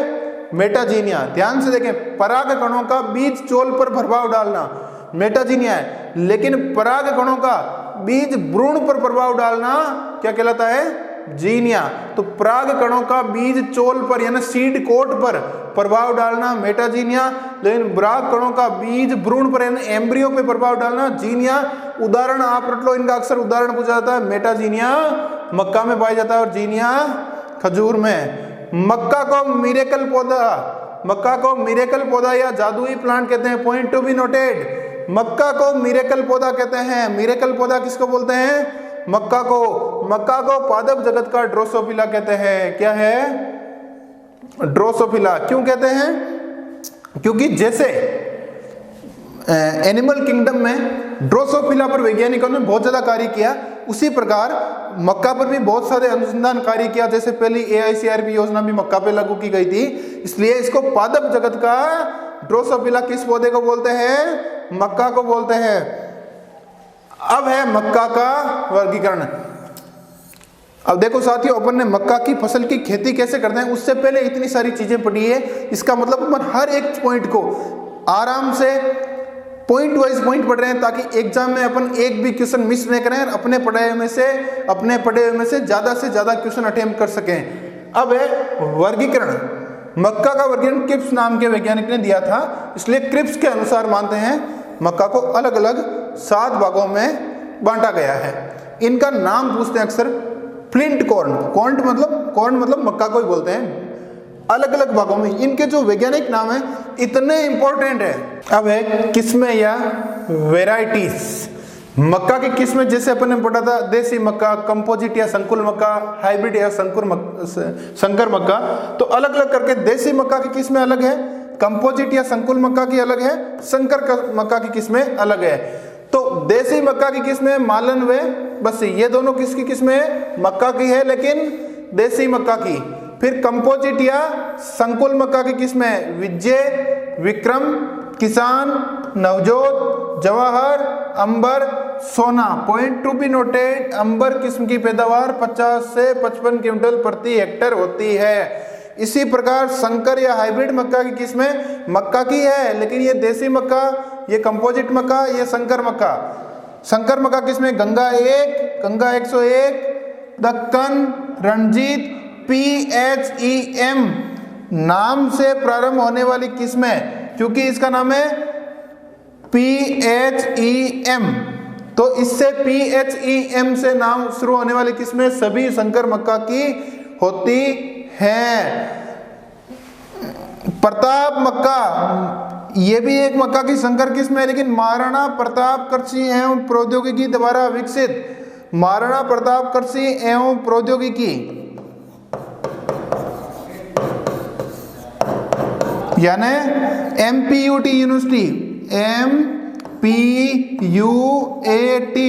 मेटाजीनिया। ध्यान से देखें, पराग कणों का बीज चोल पर प्रभाव डालना मेटाजीनिया है, लेकिन पराग कणों का बीज भ्रूण पर प्रभाव डालना क्या कहलाता है? जीनिया। तो पराग कणों का बीज चोल पर यानी सीड कोट पर प्रभाव डालना मेटाजीनिया, लेकिन पराग कणों का बीज भ्रूण पर यानी एम्ब्रियो पे प्रभाव डालना जीनिया। उदाहरण आप रट लो, इनका अक्सर उदाहरण पूछा जाता है। मेटाजीनिया मक्का में पाया जाता है और जीनिया खजूर में। मक्का को मिरेकल पौधा, मक्का को मिरेकल पौधा या जादुई प्लांट कहते हैं। पॉइंट टू बी नोटेड, मक्का को मिरेकल पौधा कहते हैं। मिरेकल पौधा किसको बोलते हैं? मक्का को। मक्का को पादप जगत का ड्रोसोफिला कहते हैं। क्या है? ड्रोसोफिला। क्यों कहते हैं? क्योंकि जैसे एनिमल किंगडम में ड्रोसोफिला पर वैज्ञानिकों ने बहुत ज्यादा कार्य किया, उसी प्रकार मक्का पर भी बहुत सारे अनुसंधान कार्य किया। जैसे पहली AICRP योजना भी मक्का पे लागू की गई थी, इसलिए इसको पादप जगत का ड्रोसोफिला किस पौधे को बोलते हैं? मक्का को बोलते हैं। अब है मक्का का वर्गीकरण। अब देखो साथियों, अपन ने मक्का की फसल की खेती कैसे करते हैं, उससे पहले इतनी सारी चीजें पढ़ी है। इसका मतलब अपन हर एक पॉइंट को आराम से पॉइंट वाइज पॉइंट पढ़ रहे हैं, ताकि एग्जाम में अपन एक भी क्वेश्चन मिस नहीं करें, अपने पढ़े में से ज्यादा क्वेश्चन अटेम्प्ट कर सकें। अब है वर्गीकरण। मक्का का वर्गीकरण क्रिप्स नाम के वैज्ञानिक ने दिया था, इसलिए क्रिप्स के अनुसार मानते हैं मक्का को अलग अलग 7 भागों में बांटा गया है। इनका नाम पूछते हैं अक्सर। फ्लिंट कॉर्न, कॉर्न मतलब मक्का को ही बोलते हैं। अलग अलग भागों में इनके जो वैज्ञानिक नाम है इतने इंपॉर्टेंट है। अब है किस्में या वेराइटीज। मक्का की किस्में जैसे अपन ने पढ़ा था, देसी मक्का, कंपोजिट या संकुल मक्का, हाइब्रिड या संकर मक्का, तो अलग अलग करके देसी मक्का की किस्में अलग है, कंपोजिट या संकुल मक्का की अलग है, संकर मक्का की किस्में अलग है। तो देसी मक्का की किस्में मालन व बसी, ये दोनों किसकी किस्में है? मक्का की है, लेकिन देसी मक्का की। फिर कंपोजिट या संकुल मक्का की किस्में विजय, विक्रम, किसान, नवजोत, जवाहर, अंबर, सोना। पॉइंट टू बी नोटेड, अंबर किस्म की पैदावार 50 से 55 क्विंटल प्रति हेक्टेयर होती है। इसी प्रकार संकर या हाइब्रिड मक्का की किस्में मक्का की है, लेकिन ये देसी मक्का, ये कंपोजिट मक्का, ये संकर मक्का। संकर मक्का किस्में गंगा 1, गंगा 101, दक्कन, रंजीत, PHEM नाम से प्रारंभ होने वाली किस्में, क्योंकि इसका नाम है PHEM, तो इससे PHEM से नाम शुरू होने वाली किस्में सभी संकर मक्का की होती हैं। प्रताप मक्का, ये भी एक मक्का की संकर किस्म है, लेकिन महाराणा प्रताप कृषि एवं प्रौद्योगिकी द्वारा विकसित, महाराणा प्रताप कृषि एवं प्रौद्योगिकी यानी MPUT यूनिवर्सिटी, MPUAT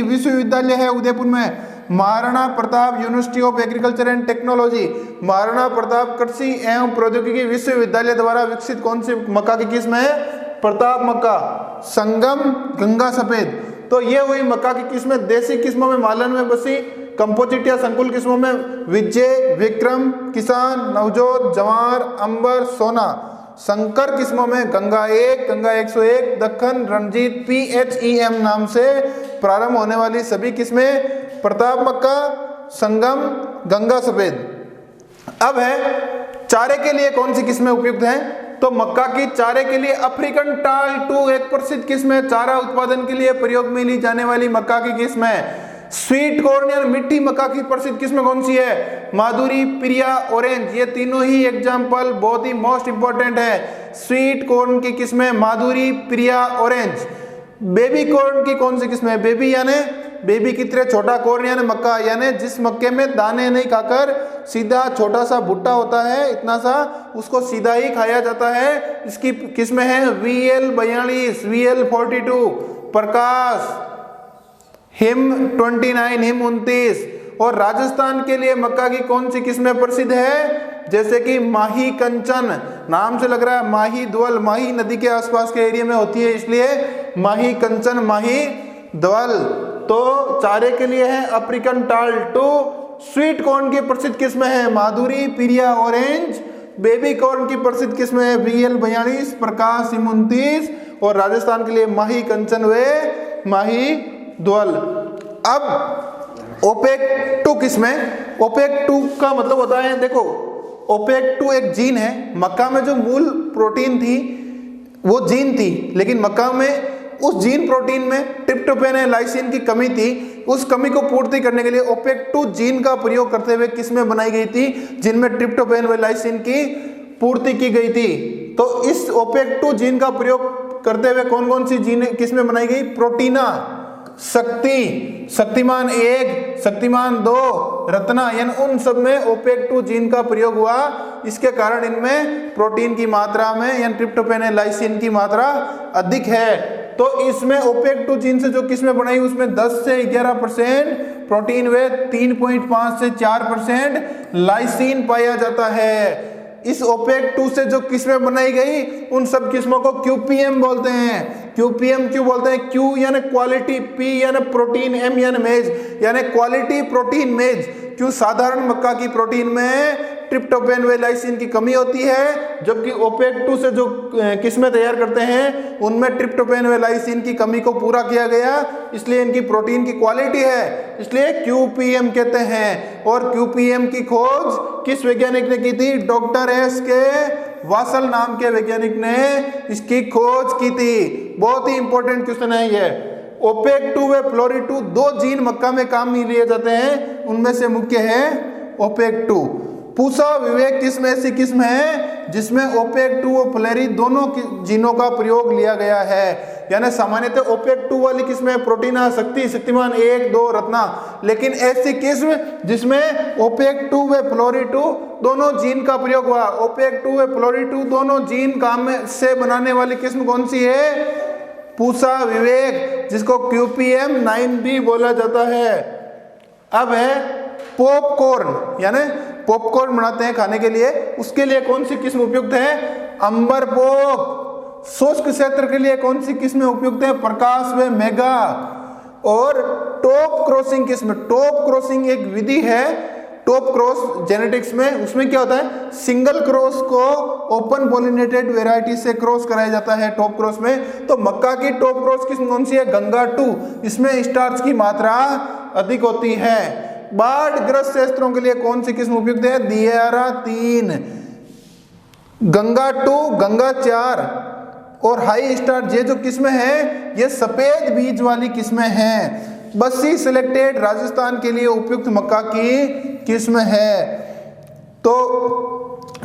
विश्वविद्यालय है उदयपुर में, Maharana Pratap university of agriculture and technology, Maharana Pratap कृषि एवं प्रौद्योगिकी विश्वविद्यालय द्वारा विकसित कौन सी मक्का की किस्म है? प्रताप मक्का, संगम, गंगा सफेद। तो ये हुई मक्का की किस्में। देसी किस्मों में मालन में बसी, कंपोजिट या संकुल किस्मों में विजय, विक्रम, किसान, नवजोत, जवाहर, अंबर, सोना। संकर किस्मों में गंगा 1, गंगा 101, दक्कन, रंजीत, PHEM नाम से प्रारंभ होने वाली सभी किस्में, प्रताप मक्का, संगम, गंगा सफेद। अब है चारे के लिए कौन सी किस्में उपयुक्त हैं? तो मक्का की चारे के लिए अफ्रीकन टाल 2 एक प्रसिद्ध किस्म है। चारा उत्पादन के लिए प्रयोग में ली जाने वाली मक्का की किस्म है। स्वीट कॉर्न या मिट्टी मक्का की प्रसिद्ध किस्म कौन सी है? माधुरी, प्रिया, ऑरेंज। ये तीनों ही एग्जाम्पल बहुत ही मोस्ट इंपॉर्टेंट है। स्वीट कॉर्न की किस्में माधुरी, प्रिया, ऑरेंज। बेबी कॉर्न की कौन सी किस्म है? बेबी यानी बेबी की तरह छोटा कॉर्न यानी मक्का, यानी जिस मक्के में दाने नहीं खाकर सीधा छोटा सा भुट्टा होता है, इतना सा, उसको सीधा ही खाया जाता है। इसकी किस्में हैं VL 42, VL 42, प्रकाश, हिम 29, हिम 29। और राजस्थान के लिए मक्का की कौन सी किस्में प्रसिद्ध है? जैसे कि माही कंचन, नाम से लग रहा है माही ध्वल, माही नदी के आसपास के एरिया में होती है, इसलिए माही कंचन, माही ध्वल। तो चारे के लिए है अफ्रीकन टाल 2। स्वीट कॉर्न की प्रसिद्ध किस्में है माधुरी, प्रिया, ऑरेंज। बेबी कॉर्न की प्रसिद्ध किस्में है VL 42, प्रकाश, हिम 29। और राजस्थान के लिए माही कंचन व माही ध्वल। अब ओपेक 2 किस्में। ओपेक 2 का मतलब होता है, देखो ओपेक 2 एक जीन है। मक्का में जो मूल प्रोटीन थी वो जीन थी, लेकिन मक्का में उस जीन प्रोटीन में ट्रिप्टोफैन या लाइसिन की कमी थी। उस कमी को पूर्ति करने के लिए ओपेक 2 जीन का प्रयोग करते हुए किस्में बनाई गई थी, जिनमें ट्रिप्टोफैन व लाइसिन की पूर्ति की गई थी। तो इस ओपेक 2 जीन का प्रयोग करते हुए कौन कौन सी जीन किस्में बनाई गई? प्रोटीना, शक्ति, शक्तिमान 1, शक्तिमान 2, रत्ना, यानी उन सब में ओपेक 2 जीन का प्रयोग हुआ। इसके कारण इनमें प्रोटीन की मात्रा में यानी ट्रिप्टोफैन या लाइसिन की मात्रा अधिक है। तो इसमें ओपेक 2 जीन से जो किस्में बनाई उसमें 10 से 11% प्रोटीन व 3.5 से 4% लाइसिन पाया जाता है। इस ओपेक 2 से जो किस्में बनाई गई उन सब किस्मों को QPM बोलते हैं। QPM क्यों बोलते हैं? Q यानी क्वालिटी, P यानी प्रोटीन, M यानी मेज, यानी क्वालिटी प्रोटीन मेज। क्यों? साधारण मक्का की प्रोटीन में ट्रिप्टोफैन व लाइसिन की कमी होती है, जबकि ओपेक 2 से जो किस्में तैयार करते हैं उनमें ट्रिप्टोफैन व लाइसिन की कमी को पूरा किया गया, इसलिए इनकी प्रोटीन की क्वालिटी है, इसलिए QPM कहते हैं। और QPM की खोज किस वैज्ञानिक ने की थी? डॉक्टर SK वासल नाम के वैज्ञानिक ने इसकी खोज की थी। बहुत ही इंपॉर्टेंट क्वेश्चन है ये। ओपेक 2 व फ्लोरी 2 2 जीन मक्का में काम में लिए जाते हैं, उनमें से मुख्य है ओपेक 2। पूसा विवेक किस्म ऐसी किस्म है जिसमें OPEC2 और फ्लोरी दोनों जीनों का प्रयोग लिया गया है। यानी सामान्यतः OPEC2 वाली किस्में प्रोटीन शक्ति, शक्तिमान 1, 2, रत्ना, लेकिन ऐसी किस्म जिसमें OPEC2 व फ्लोरी2 दोनों जीन का प्रयोग हुआ। OPEC2 व फ्लोरी2 दोनों जीन काम से बनाने वाली किस्म कौन सी है? पूसा विवेक, जिसको QPM9B बोला जाता है। अब है पॉपकॉर्न, यानी पॉपकॉर्न बनाते हैं खाने के लिए, उसके लिए कौन सी किस्म उपयुक्त है? अंबर पॉप। शुष्क क्षेत्र के लिए कौन सी किस्में उपयुक्त है? प्रकाश व मेगा। और टॉप क्रॉसिंग किस्म, टॉप क्रॉसिंग एक विधि है टॉप क्रॉस जेनेटिक्स में, उसमें क्या होता है? सिंगल क्रॉस को ओपन पॉलिनेटेड वेराइटी से क्रॉस कराया जाता है टॉप क्रॉस में। तो मक्का की टॉप क्रॉस किस्म कौन सी है? गंगा 2, इसमें स्टार्च की मात्रा अधिक होती है। बाढ़ ग्रस्त क्षेत्रों के लिए कौन सी किस्म उपयुक्त है? दियारा 3, गंगा 2, गंगा 4 और हाई स्टार्च, ये जो किस्में हैं ये सफेद बीज वाली किस्में हैं। बस्सी सिलेक्टेड राजस्थान के लिए उपयुक्त मक्का की किस्म है। तो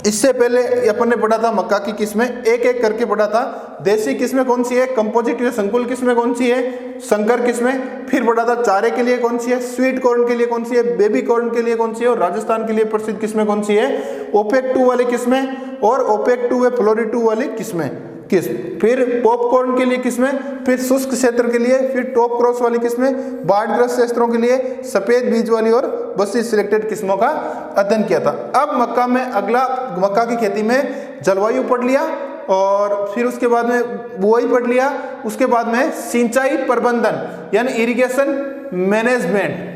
इससे पहले अपन ने पढ़ा था मक्का की किस्में, एक एक करके पढ़ा था। देसी किस्में कौन सी है? कंपोजिट या संकुल किस्में कौन सी है? संकर किस्में। फिर पढ़ा था चारे के लिए कौन सी है? स्वीट कॉर्न के लिए कौन सी है? बेबी कॉर्न के लिए कौन सी है? और राजस्थान के लिए प्रसिद्ध किस्में कौन सी है? OPEC2 वाली किस्में और OPEC2 व फ्लोरी2 वाली किस्में किस्म। फिर पॉपकॉर्न के लिए किस्में, फिर शुष्क क्षेत्र के लिए, फिर टॉप क्रॉस वाली किस्में, बाढ़ग्रस्त क्षेत्रों के लिए सफेद बीज वाली और बस्सी सिलेक्टेड किस्मों का अध्ययन किया था। अब मक्का में अगला, मक्का की खेती में जलवायु पढ़ लिया और फिर उसके बाद में बुआई पढ़ लिया, उसके बाद में सिंचाई प्रबंधन यानी इरिगेशन मैनेजमेंट।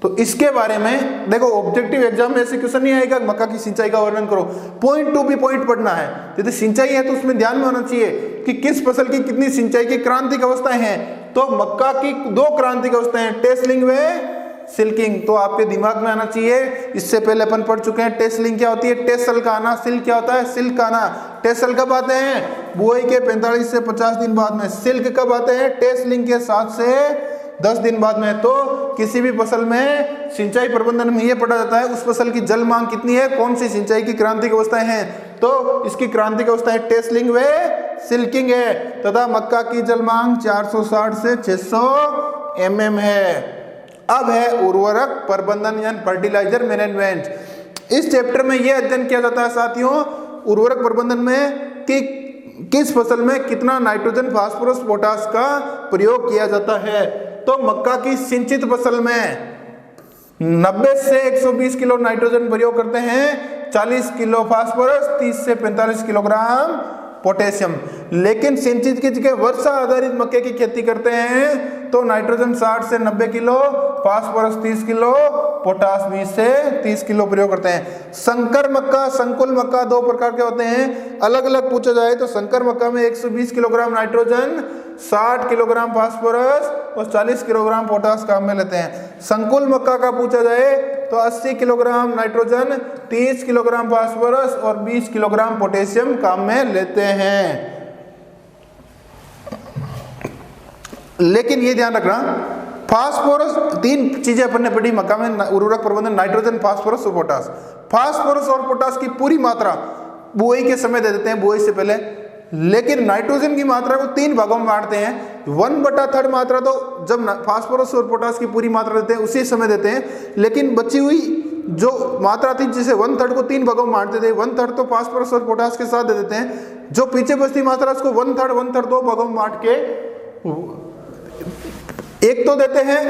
तो इसके बारे में देखो, ऑब्जेक्टिव एग्जाम में ऐसे क्वेश्चन नहीं आएगा मक्का की सिंचाई का वर्णन करो, पॉइंट टू बी पॉइंट पढ़ना है। यदि सिंचाई है तो उसमें ध्यान में होना चाहिए कि किस फसल की कितनी सिंचाई की क्रांतिक अवस्थाएं हैं। तो मक्का की 2 क्रांतिक अवस्थाएं हैं, टेसलिंग व सिल्किंग। तो आपके दिमाग में आना चाहिए, इससे पहले अपन पढ़ चुके हैं टेसलिंग क्या होती है, टेसल का आना, सिल्क क्या होता है, सिल्क का आना। टेसल कब आते हैं? बुआई के 45 से 50 दिन बाद में। सिल्क कब आते हैं? टेसलिंग के 7 से 10 दिन बाद में। तो किसी भी फसल में सिंचाई प्रबंधन में यह पढ़ा जाता है उस फसल की जल मांग कितनी है, कौन सी सिंचाई की क्रांतिक अवस्थाएं हैं। तो इसकी क्रांतिक अवस्थाएं टेसलिंग व सिल्किंग है तथा मक्का की जल मांग 460 से 600 mm है। अब है उर्वरक प्रबंधन यानी फर्टिलाइजर मैनेजमेंट। इस चैप्टर में यह अध्ययन किया जाता है साथियों उर्वरक प्रबंधन में कि किस फसल में कितना नाइट्रोजन, फास्फोरस, पोटास का प्रयोग किया जाता है। तो मक्का की सिंचित फसल में 90 से 120 किलो नाइट्रोजन प्रयोग करते हैं, 40 किलो फास्फोरस, 30 से 45 किलोग्राम पोटेशियम। लेकिन सिंचित की जगह वर्षा आधारित मक्के की खेती करते हैं तो नाइट्रोजन 60 से 90 किलो, फास्फोरस 30 किलो, पोटास 20 से 30 किलो प्रयोग करते हैं। संकर मक्का, संकुल मक्का 2 प्रकार के होते हैं। अलग अलग पूछा जाए तो संकर मक्का में 120 किलोग्राम नाइट्रोजन, 60 किलोग्राम फास्फोरस और 40 किलोग्राम पोटास काम में लेते हैं। संकुल मक्का का पूछा जाए तो 80 किलोग्राम नाइट्रोजन, 30 किलोग्राम फास्फोरस और 20 किलोग्राम पोटेशियम काम में लेते हैं। लेकिन ये ध्यान रखना, फास्फोरस 3 चीजें अपन ने पढ़ी मक्का में उर्वरक प्रबंधन, नाइट्रोजन, फास्फोरस और पोटास। फास्फोरस और पोटास की पूरी मात्रा बुआई के समय दे देते हैं, बुआई से पहले। लेकिन नाइट्रोजन की मात्रा को 3 भागों में बांटते हैं। 1/3 मात्रा तो जब फास्फोरस और पोटास की पूरी मात्रा देते हैं उसी समय देते हैं। लेकिन बची हुई जो मात्रा थी जिसे 1/3 को 3 भागों में बांटते थे, 1/3 तो फास्फोरस और पोटास के साथ दे देते हैं। जो पीछे बचती मात्रा उसको 1/3 2 भागों में बांट के एक तो देते हैं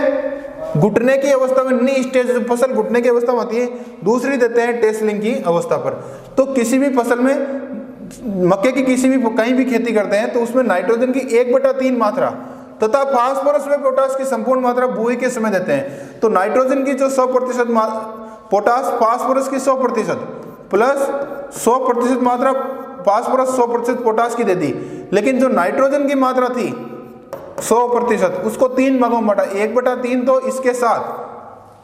घुटने की अवस्था में, नी स्टेज फसल घुटने की अवस्था में आती है, दूसरी देते हैं टेसलिंग की अवस्था पर। तो किसी भी फसल में, मक्के की किसी भी कहीं भी खेती करते हैं तो उसमें नाइट्रोजन की 1/3 मात्रा तथा फास्फोरस व पोटास की संपूर्ण मात्रा बुआई के समय देते हैं। तो नाइट्रोजन की जो 100%, पोटास फास्फोरस की 100% प्लस 100% मात्रा फास्फोरस, 100% पोटास की दे दी। लेकिन जो नाइट्रोजन की मात्रा थी 100% उसको 3 भागों में बांटा, 1/3 तो इसके साथ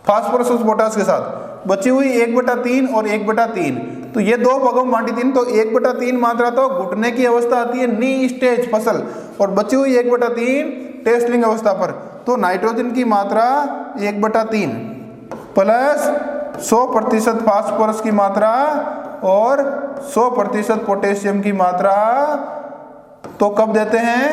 फास्फोरस और पोटास के साथ, बची हुई 1/3 और 1/3, तो ये 2 भागों में बांटी 3, तो 1/3 मात्रा तो घुटने की अवस्था आती है नी स्टेज फसल और बची हुई 1/3 टेस्लिंग अवस्था पर। तो नाइट्रोजन की मात्रा 1/3 प्लस 100% फास्फोरस की मात्रा और 100% पोटेशियम की मात्रा तो कब देते हैं?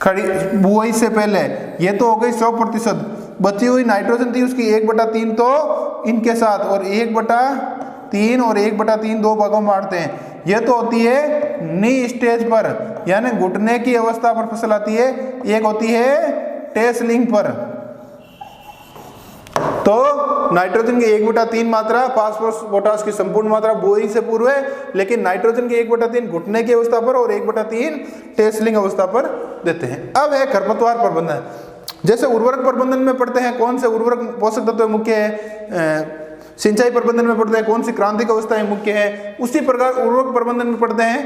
खड़ी बुआई से पहले। ये तो हो गई 100%। बची हुई नाइट्रोजन थी उसकी 1/3 तो इनके साथ, और 1/3 और 1/3 दो भागों में बांटते हैं। ये तो होती है नी स्टेज पर, यानी घुटने की अवस्था पर फसल आती है। एक होती है टेसलिंग पर। तो नाइट्रोजन की 1/3 मात्रा, फास्फोरस पोटास की संपूर्ण मात्रा बुआई से पूर्व है, लेकिन नाइट्रोजन की 1/3 घुटने की अवस्था पर और 1/3 टेसलिंग अवस्था पर देते हैं। अब है खरपतवार प्रबंधन। जैसे उर्वरक प्रबंधन में पढ़ते हैं कौन से उर्वरक पोषक तत्व मुख्य है, सिंचाई प्रबंधन में पढ़ते हैं कौन सी क्रांतिक अवस्थाएं मुख्य है, उसी प्रकार उर्वरक प्रबंधन में पढ़ते हैं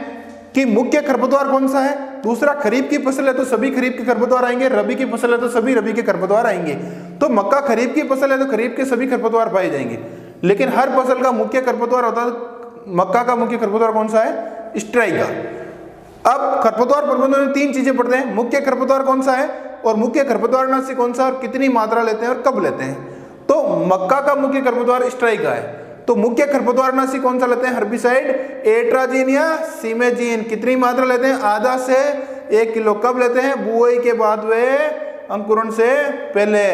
कि मुख्य खरपतवार कौन सा है। दूसरा, खरीफ की फसल है तो सभी खरीफ के खरपतवार आएंगे, रबी की फसल है तो सभी रबी के खरपतवार आएंगे। तो मक्का खरीफ की फसल है तो खरीफ के सभी खरपतवार पाए जाएंगे, लेकिन हर फसल का मुख्य खरपतवार होता है। मक्का का मुख्य खरपतवार कौन सा है? स्ट्राइका। अब खरपतवार प्रबंधन में 3 चीजें पढ़ते हैं, मुख्य खरपतवार कौन सा है और मुख्य खरपतवारनाशी कौन सा और कितनी मात्रा लेते हैं और कब लेते हैं। तो मक्का का मुख्य खरपतवार स्ट्राइका है, तो मुख्य खरपतवारनाशी कौन सा लेते हैं? हर्बिसाइड एट्राजीन या सीमेजीन। कितनी मात्रा लेते हैं? आधा से 1 किलो। कब लेते हैं? बुआई के बाद वे अंकुरण से पहले।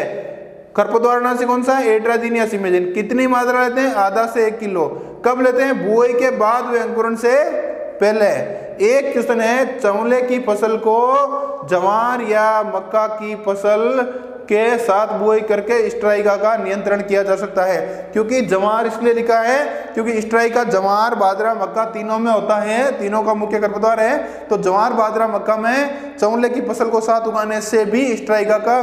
खरपतवारनाशी कौन सा है? एट्राजीन या सीमेजीन। कितनी मात्रा लेते हैं? आधा से 1 किलो। कब लेते हैं? बुआई के बाद वे अंकुरण से पहले। एक क्वेश्चन है, चौले की फसल को जवार या मक्का की फसल के साथ बुआई करके स्ट्राइका का नियंत्रण किया जा सकता है। क्योंकि जवार इसलिए लिखा है क्योंकि स्ट्राइका जवार बाजरा मक्का तीनों में होता है, तीनों का मुख्य खरपतवार है। तो जवार बाजरा मक्का में चौले की फसल को साथ उगाने से भी स्ट्राइका का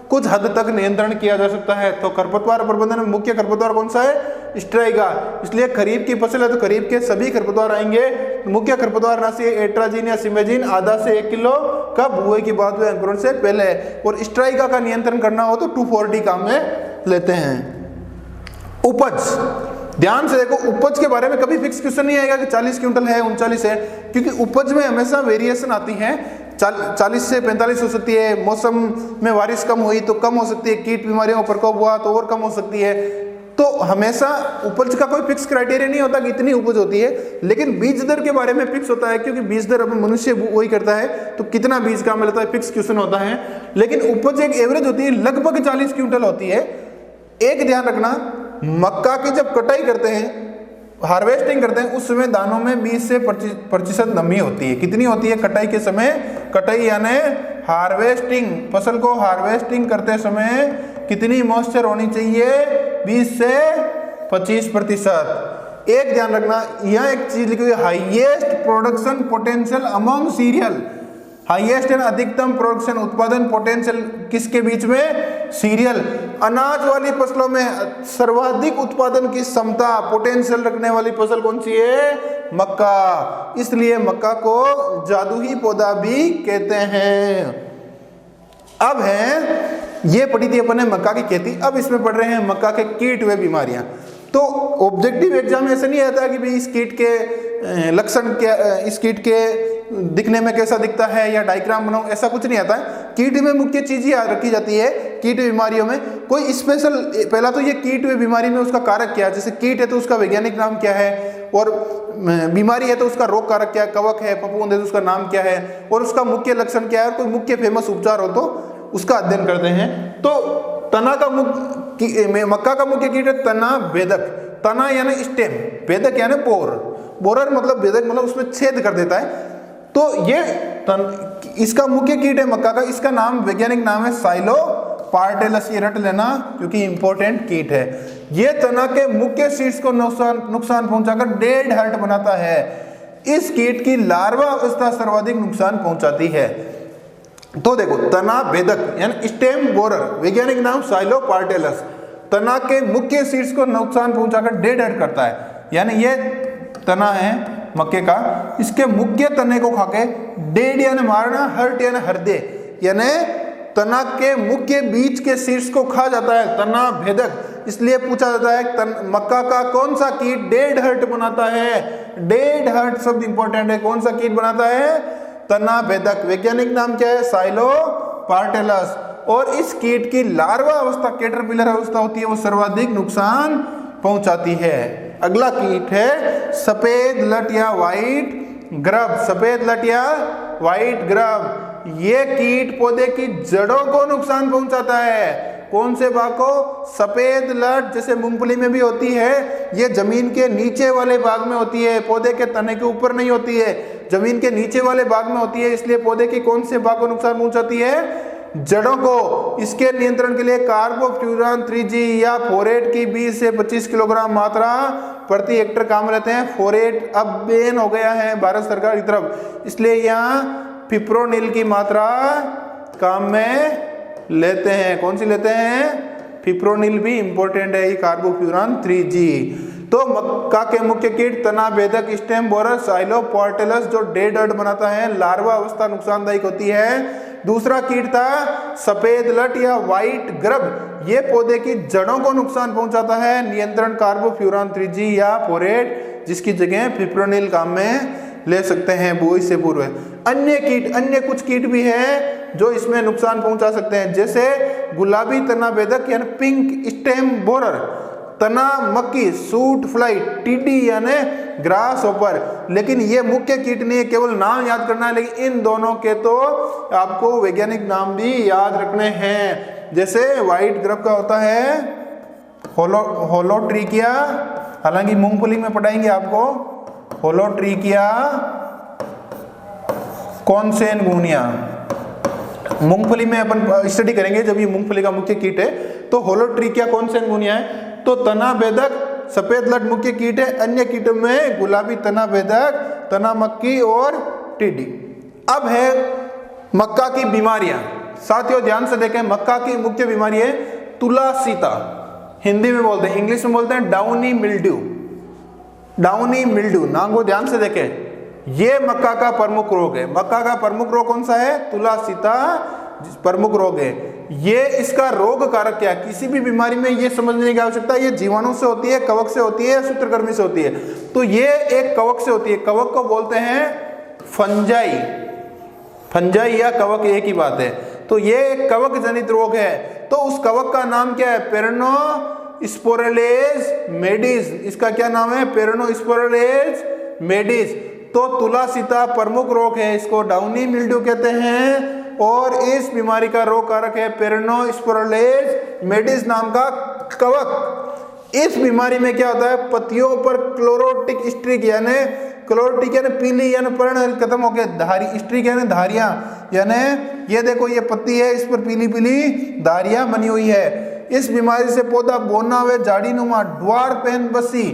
कुछ हद तक नियंत्रण किया जा सकता है। तो खरपतवार प्रबंधन में मुख्य खरपतवार कौन सा है? स्ट्राइका। इसलिए खरीफ की फसल है तो खरीफ के सभी खरपतवार आएंगे। मुख्य खरपतवारनाशी एट्राजीन या सीमेजीन आधा से 1 किलो का बुआई की बाद में अंकुरण से पहले। और स्ट्राइका का नियंत्रण करना हो तो 2,4-D काम में लेते हैं। उपज, ध्यान से देखो, उपज के बारे में कभी फिक्स क्वेश्चन नहीं आएगा कि 40 क्विंटल है 39 है, क्योंकि उपज में हमेशा वेरिएशन आती है। 40 से 45 हो सकती है, मौसम में बारिश कम हुई तो कम हो सकती है, कीट बीमारियों का प्रकोप हुआ तो और कम हो सकती है। तो हमेशा उपज का कोई फिक्स क्राइटेरिया नहीं होता कि इतनी उपज होती है। लेकिन बीज दर के बारे में फिक्स होता है, क्योंकि बीज दर अपन मनुष्य वही करता है, तो कितना बीज का मिलता है फिक्स क्वेश्चन होता है। लेकिन उपज एक एवरेज होती है, लगभग 40 क्विंटल होती है। एक ध्यान रखना, मक्का की जब कटाई करते हैं, हार्वेस्टिंग करते हैं, उस समय दानों में 20 से 25% नमी होती है। कितनी होती है कटाई के समय? कटाई यानी हार्वेस्टिंग, फसल को हार्वेस्टिंग करते समय कितनी मॉइस्चर होनी चाहिए? 20 से 25%। एक ध्यान रखना, यह एक चीज लिखी हुई है, highest production potential among serial. Highest यानी अधिकतम प्रोडक्शन उत्पादन पोटेंशियल किसके बीच में? सीरियल। अनाज वाली फसलों में सर्वाधिक उत्पादन की क्षमता पोटेंशियल रखने वाली फसल कौन सी है? मक्का। इसलिए मक्का को जादुई पौधा भी कहते हैं। अब है, ये पढ़ी थी अपन ने मक्का की खेती। अब इसमें पढ़ रहे हैं मक्का के कीट व बीमारियां। तो ऑब्जेक्टिव एग्जाम में ऐसा नहीं आता कि भाई इस कीट के लक्षण क्या, इस कीट के दिखने में कैसा दिखता है या डायग्राम बनाओ, ऐसा कुछ नहीं आता है। कीट में मुख्य चीज ही रखी जाती है। कीट बीमारियों में कोई स्पेशल, पहला तो ये कीट बीमारी में उसका कारक क्या है। जैसे कीट है तो उसका वैज्ञानिक नाम क्या है, और बीमारी है तो उसका रोग कारक क्या है, कवक है, फफूंद है तो उसका नाम क्या है, और उसका मुख्य लक्षण क्या है, और कोई मुख्य फेमस उपचार हो तो उसका अध्ययन करते हैं। तो तना का मक्का का मुख्य कीट है तना भेदक। तना यानी स्टेम, भेदक यानी बोर। बोरर मतलब भेदक मतलब उसमें छेद कर देता है। तो ये इसका मुख्य कीट है मक्का का। इसका नाम, वैज्ञानिक नाम है साइलोपार्टेलस। ये रट लेना क्योंकि इंपॉर्टेंट कीट है। ये तना के मुख्य शीर्ष को नुकसान पहुंचाकर डेड हर्ट बनाता है। इस कीट की लार्वा अवस्था सर्वाधिक नुकसान पहुंचाती है। तो देखो, तना भेदक यानी स्टेम बोरर, वैज्ञानिक नाम साइलोपार्टेलस, तना के मुख्य शीर्ष को नुकसान पहुंचाकर डेड हर्ट करता है। यानी ये तना है मक्के का, इसके मुख्य तने को खाके डेड यानी मारना, हर्ट यानी हृदय, यानी तना के मुख्य बीज के शीर्ष को खा जाता है तना भेदक। इसलिए पूछा जाता है मक्का का कौन सा कीट डेड हर्ट बनाता है? डेड हर्ट शब्द इंपॉर्टेंट है। कौन सा कीट बनाता है? तना भेदक। वैज्ञानिक नाम क्या है? साइलोपार्टेलस। और इस कीट की लार्वा अवस्था, कैटरपिलर अवस्था होती है, वो सर्वाधिक नुकसान पहुंचाती है। अगला कीट है सफेद लट या व्हाइट ग्रब। सफेद लट या व्हाइट ग्रब, ये कीट पौधे की जड़ों को नुकसान पहुंचाता है। कौन से भाग को? सफेद लट जैसे मूंगफली में भी होती है, ये जमीन के नीचे वाले भाग में होती है, पौधे के तने के ऊपर नहीं होती है, जमीन के नीचे वाले भाग में होती है। इसलिए पौधे की कौन से भाग को नुकसान पहुंचाती है? जड़ों को। इसके नियंत्रण के लिए कार्बोफ्यूरॉन 3G या फोरेट की 20 से 25 किलोग्राम मात्रा प्रति हेक्टेयर काम लेते हैं। फोरेट अब बैन हो गया है भारत सरकार की तरफ, इसलिए यहाँ फिप्रोनिल की मात्रा काम में लेते हैं। कौन सी लेते हैं? फिप्रोनिल भी इंपॉर्टेंट है, ये कार्बोफ्यूरॉन 3G। तो मक्का के मुख्य कीट तना भेदक स्टेम बोरर साइलोपोर्टेलस जो डेड अर्ड बनाता है, लार्वा अवस्था नुकसानदायक होती है। दूसरा कीट था सफेद लट या व्हाइट ग्रब, ये पौधे की जड़ों को नुकसान पहुंचाता है। नियंत्रण कार्बोफ्यूरॉन 3G या फोरेट, जिसकी जगह फिप्रोनिल काम में ले सकते हैं बुआई से पूर्व। अन्य कुछ कीट भी हैं जो इसमें नुकसान पहुंचा सकते हैं, जैसे गुलाबी तना भेदक यानी पिंक स्टेम बोरर, तना मक्खी, सूट फ्लाई, टीडी यानी ग्रास होपर। लेकिन ये मुख्य कीट नहीं है, केवल नाम याद करना है, लेकिन इन दोनों के तो आपको वैज्ञानिक नाम भी याद रखने हैं। जैसे व्हाइट ग्रब का होता है होलोट्रिकिया, हालांकि मूंगफली में पढ़ाएंगे आपको होलोट्रिकिया कॉन्सेनगुनिया, मूंगफली में अपन स्टडी करेंगे जब ये मूंगफली का मुख्य कीट है। तो होलोट्रिकिया कॉन्सेनगुनिया है। तो तना भेदक सफेद लट मुख्य कीट है। अन्य कीटों में गुलाबी तना भेदक, तना मक्खी और टिड्डी। अब है मक्का की बीमारियां। साथियों ध्यान से देखें, मक्का की मुख्य बीमारी है तुलासीता, हिंदी में बोलते हैं, इंग्लिश में बोलते हैं डाउनी मिल्ड्यू। डाउनी मिल्ड्यू, नाम को ध्यान से देखें, ये मक्का का प्रमुख रोग है। मक्का का प्रमुख रोग कौन सा है? तुलासीता प्रमुख रोग है। ये इसका रोग कारक क्या है? किसी भी बीमारी में ये समझने की आवश्यकता है, ये जीवाणु से होती है, कवक से होती है या सूत्रकृमि से होती है। तो ये एक कवक से होती है। कवक को बोलते हैं फंजाई। फंजाई या कवक एक ही बात है। तो ये एक कवक जनित रोग है। तो उस कवक का नाम क्या है? पेरिनोस्पोरलेज मेडिस। इसका क्या नाम है? पेरिनोस्पोरलेज मेडिस। तो तुलासीता प्रमुख रोग है, इसको डाउनी मिल्ड्यू कहते हैं। और इस बीमारी का रोग कारक है पेरिनोस्पोरलेज मेडिस नाम का कवक। इस बीमारी में क्या होता है? पत्तियों पर क्लोरोटिक स्ट्रिक यानी क्लोरोटिक यानी पीली यानी पर्ण खत्म हो गया, धारी स्ट्रिक यानी धारियां, यानी ये देखो ये पत्ती है, इस पर पीली पीली धारियां बनी हुई है। इस बीमारी से पौधा बोना व झाड़ी नुमा ड्वार्फ एंड बसी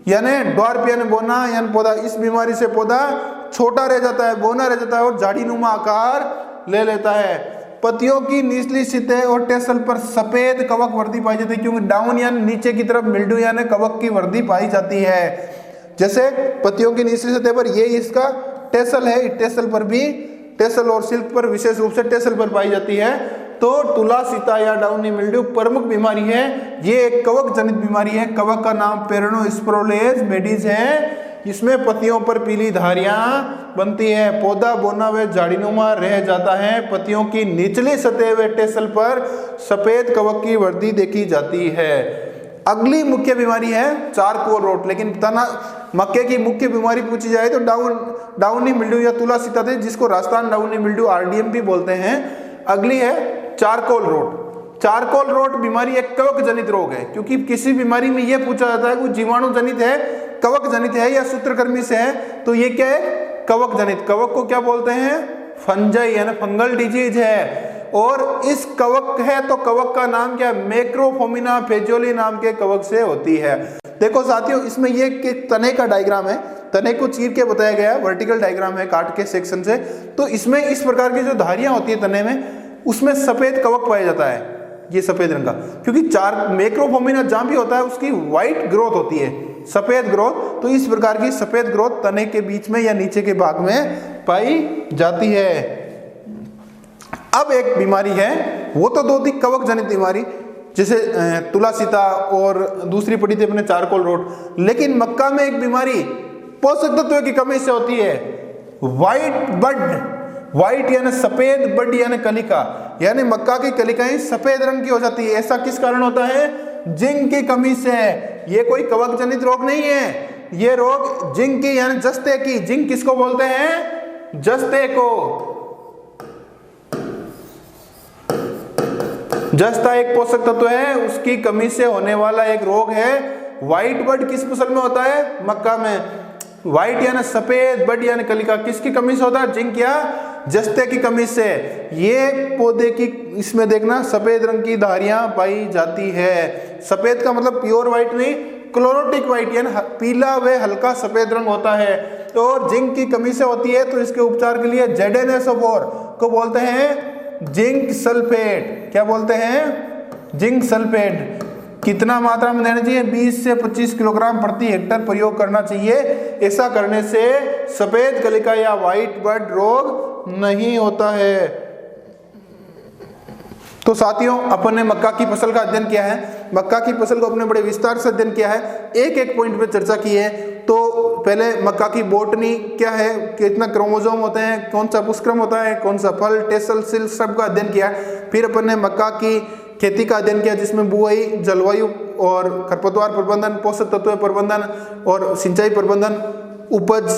यानी ड्वार्फ यानी बोना यानी पौधा, इस बीमारी से पौधा छोटा रह जाता है, बोना रह जाता है और झाड़ी नुमा आकार ले लेता है। पत्तियों की निचली सतह और टेसल पर सफेद कवक वर्दी पाई जाती है, क्योंकि डाउन यानी नीचे की तरफ मिल्ड्यू यानी कवक की वर्दी पाई जाती है। जैसे पत्तियों की निचली सतह पर ये इसका टेसल है, टेसल पर भी, टेसल और सिल्क पर विशेष रूप से टेसल पर पाई जाती है। तो तुलासीता या डाउनी मिल्ड्यू प्रमुख बीमारी है। ये एक कवक जनित बीमारी है। कवक का नाम पेरिनोस्पोरलेज मेडिस है। इसमें पत्तियों पर पीली धारियां बनती है, पौधा बोना व झाड़ीनुमा रह जाता है। पत्तियों की निचली सतह व टेसल पर सफेद कवक की वर्दी देखी जाती है। अगली मुख्य बीमारी है चारकोल रोट। लेकिन तना मक्के की मुख्य बीमारी पूछी जाए तो डाउनी मिल्ड्यू या तुलासीता थे, जिसको राजस्थान डाउनी मिल्ड्यू RDM भी बोलते हैं। अगली है चारकोल रोट। चारकोल रोट बीमारी एक कवक जनित रोग है, क्योंकि किसी बीमारी में यह पूछा जाता है कि जीवाणु जनित है, कवक जनित है या सूत्रकृमि से है, तो ये क्या है? कवक जनित। कवक को क्या बोलते हैं? फंजाई यानी फंगल डिजीज है। और इस कवक है तो कवक का नाम क्या है? मैक्रोफोमिना फेजियोली नाम के कवक से होती है। देखो साथियों, इसमें ये तने का डायग्राम है, तने को चीर के बताया गया, वर्टिकल डायग्राम है काट के सेक्शन से। तो इसमें इस प्रकार की जो धारियां होती है तने में, उसमें सफेद कवक पाया जाता है, ये सफेद रंग का, क्योंकि चार मैक्रोफोमिना जहां भी होता है उसकी व्हाइट ग्रोथ होती है, सफेद ग्रोथ। तो इस प्रकार की सफेद ग्रोथ तने के बीच में या नीचे के भाग में पाई जाती है। अब एक बीमारी है, वो तो दो थी कवक जनित बीमारी, जैसे तुलासीता, और दूसरी पड़ी थी अपने चारकोल रोट। लेकिन मक्का में एक बीमारी पोषक तत्वों की कमी से होती है, व्हाइट बड। व्हाइट यानी सफेद, बड यानी कलिका, यानी मक्का की कलिकाएं सफेद रंग की हो जाती है। ऐसा किस कारण होता है? जिंक की कमी से। ये कोई कवक जनित रोग नहीं है, ये रोग जिंक की यानी जस्ते की, जिंक किसको बोलते हैं? जस्ते को। जस्ता एक पोषक तत्व है, उसकी कमी से होने वाला एक रोग है। व्हाइट बड किस फसल में होता है? मक्का में। व्हाइट यानी सफेद, बड यानी कलिका, किसकी कमी से होता है? जिंक या जस्ते की कमी से। ये पौधे की, इसमें देखना सफेद रंग की धारियां पाई जाती है। सफेद का मतलब प्योर व्हाइट नहीं, क्लोरोटिक व्हाइट यानी पीला व हल्का सफेद रंग होता है। तो जिंक की कमी से होती है, तो इसके उपचार के लिए ZnSO4 को बोलते हैं जिंक सल्फेट। क्या बोलते हैं? Zinc sulphate. कितना मात्रा में देना चाहिए? 20 से 25 किलोग्राम प्रति हेक्टर प्रयोग करना चाहिए। ऐसा करने से सफेद कलिका या व्हाइट बड रोग नहीं होता है। तो साथियों, अपन ने मक्का की फसल का अध्ययन किया है। मक्का की फसल को अपने बड़े विस्तार से अध्ययन किया है, एक एक पॉइंट पे चर्चा की है। तो पहले मक्का की बोटनी क्या है, कितना क्रोमोसोम होते हैं, कौन सा पुष्पक्रम होता है, कौन सा फल, टेसल, सिल, सब का अध्ययन किया। फिर अपन ने मक्का की खेती का अध्ययन किया, जिसमें बुआई, जलवायु और खरपतवार प्रबंधन, पोषक तत्व प्रबंधन और सिंचाई प्रबंधन, उपज,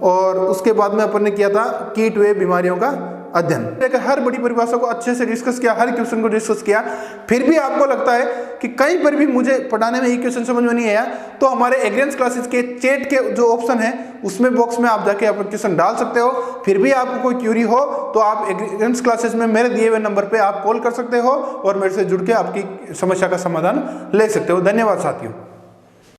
और उसके बाद में अपन ने किया था कीट व बीमारियों का अध्ययन। हर बड़ी परिभाषा को अच्छे से डिस्कस किया, हर क्वेश्चन को डिस्कस किया। फिर भी आपको लगता है कि कहीं पर भी मुझे पढ़ाने में ये क्वेश्चन समझ में नहीं आया, तो हमारे एग्रेंस क्लासेस के चैट के जो ऑप्शन है उसमें बॉक्स में आप जाके अपना क्वेश्चन डाल सकते हो। फिर भी आपको कोई क्यूरी हो तो आप एग्रेंस क्लासेस में मेरे दिए हुए नंबर पे आप कॉल कर सकते हो और मेरे से जुड़ के आपकी समस्या का समाधान ले सकते हो। धन्यवाद साथियों।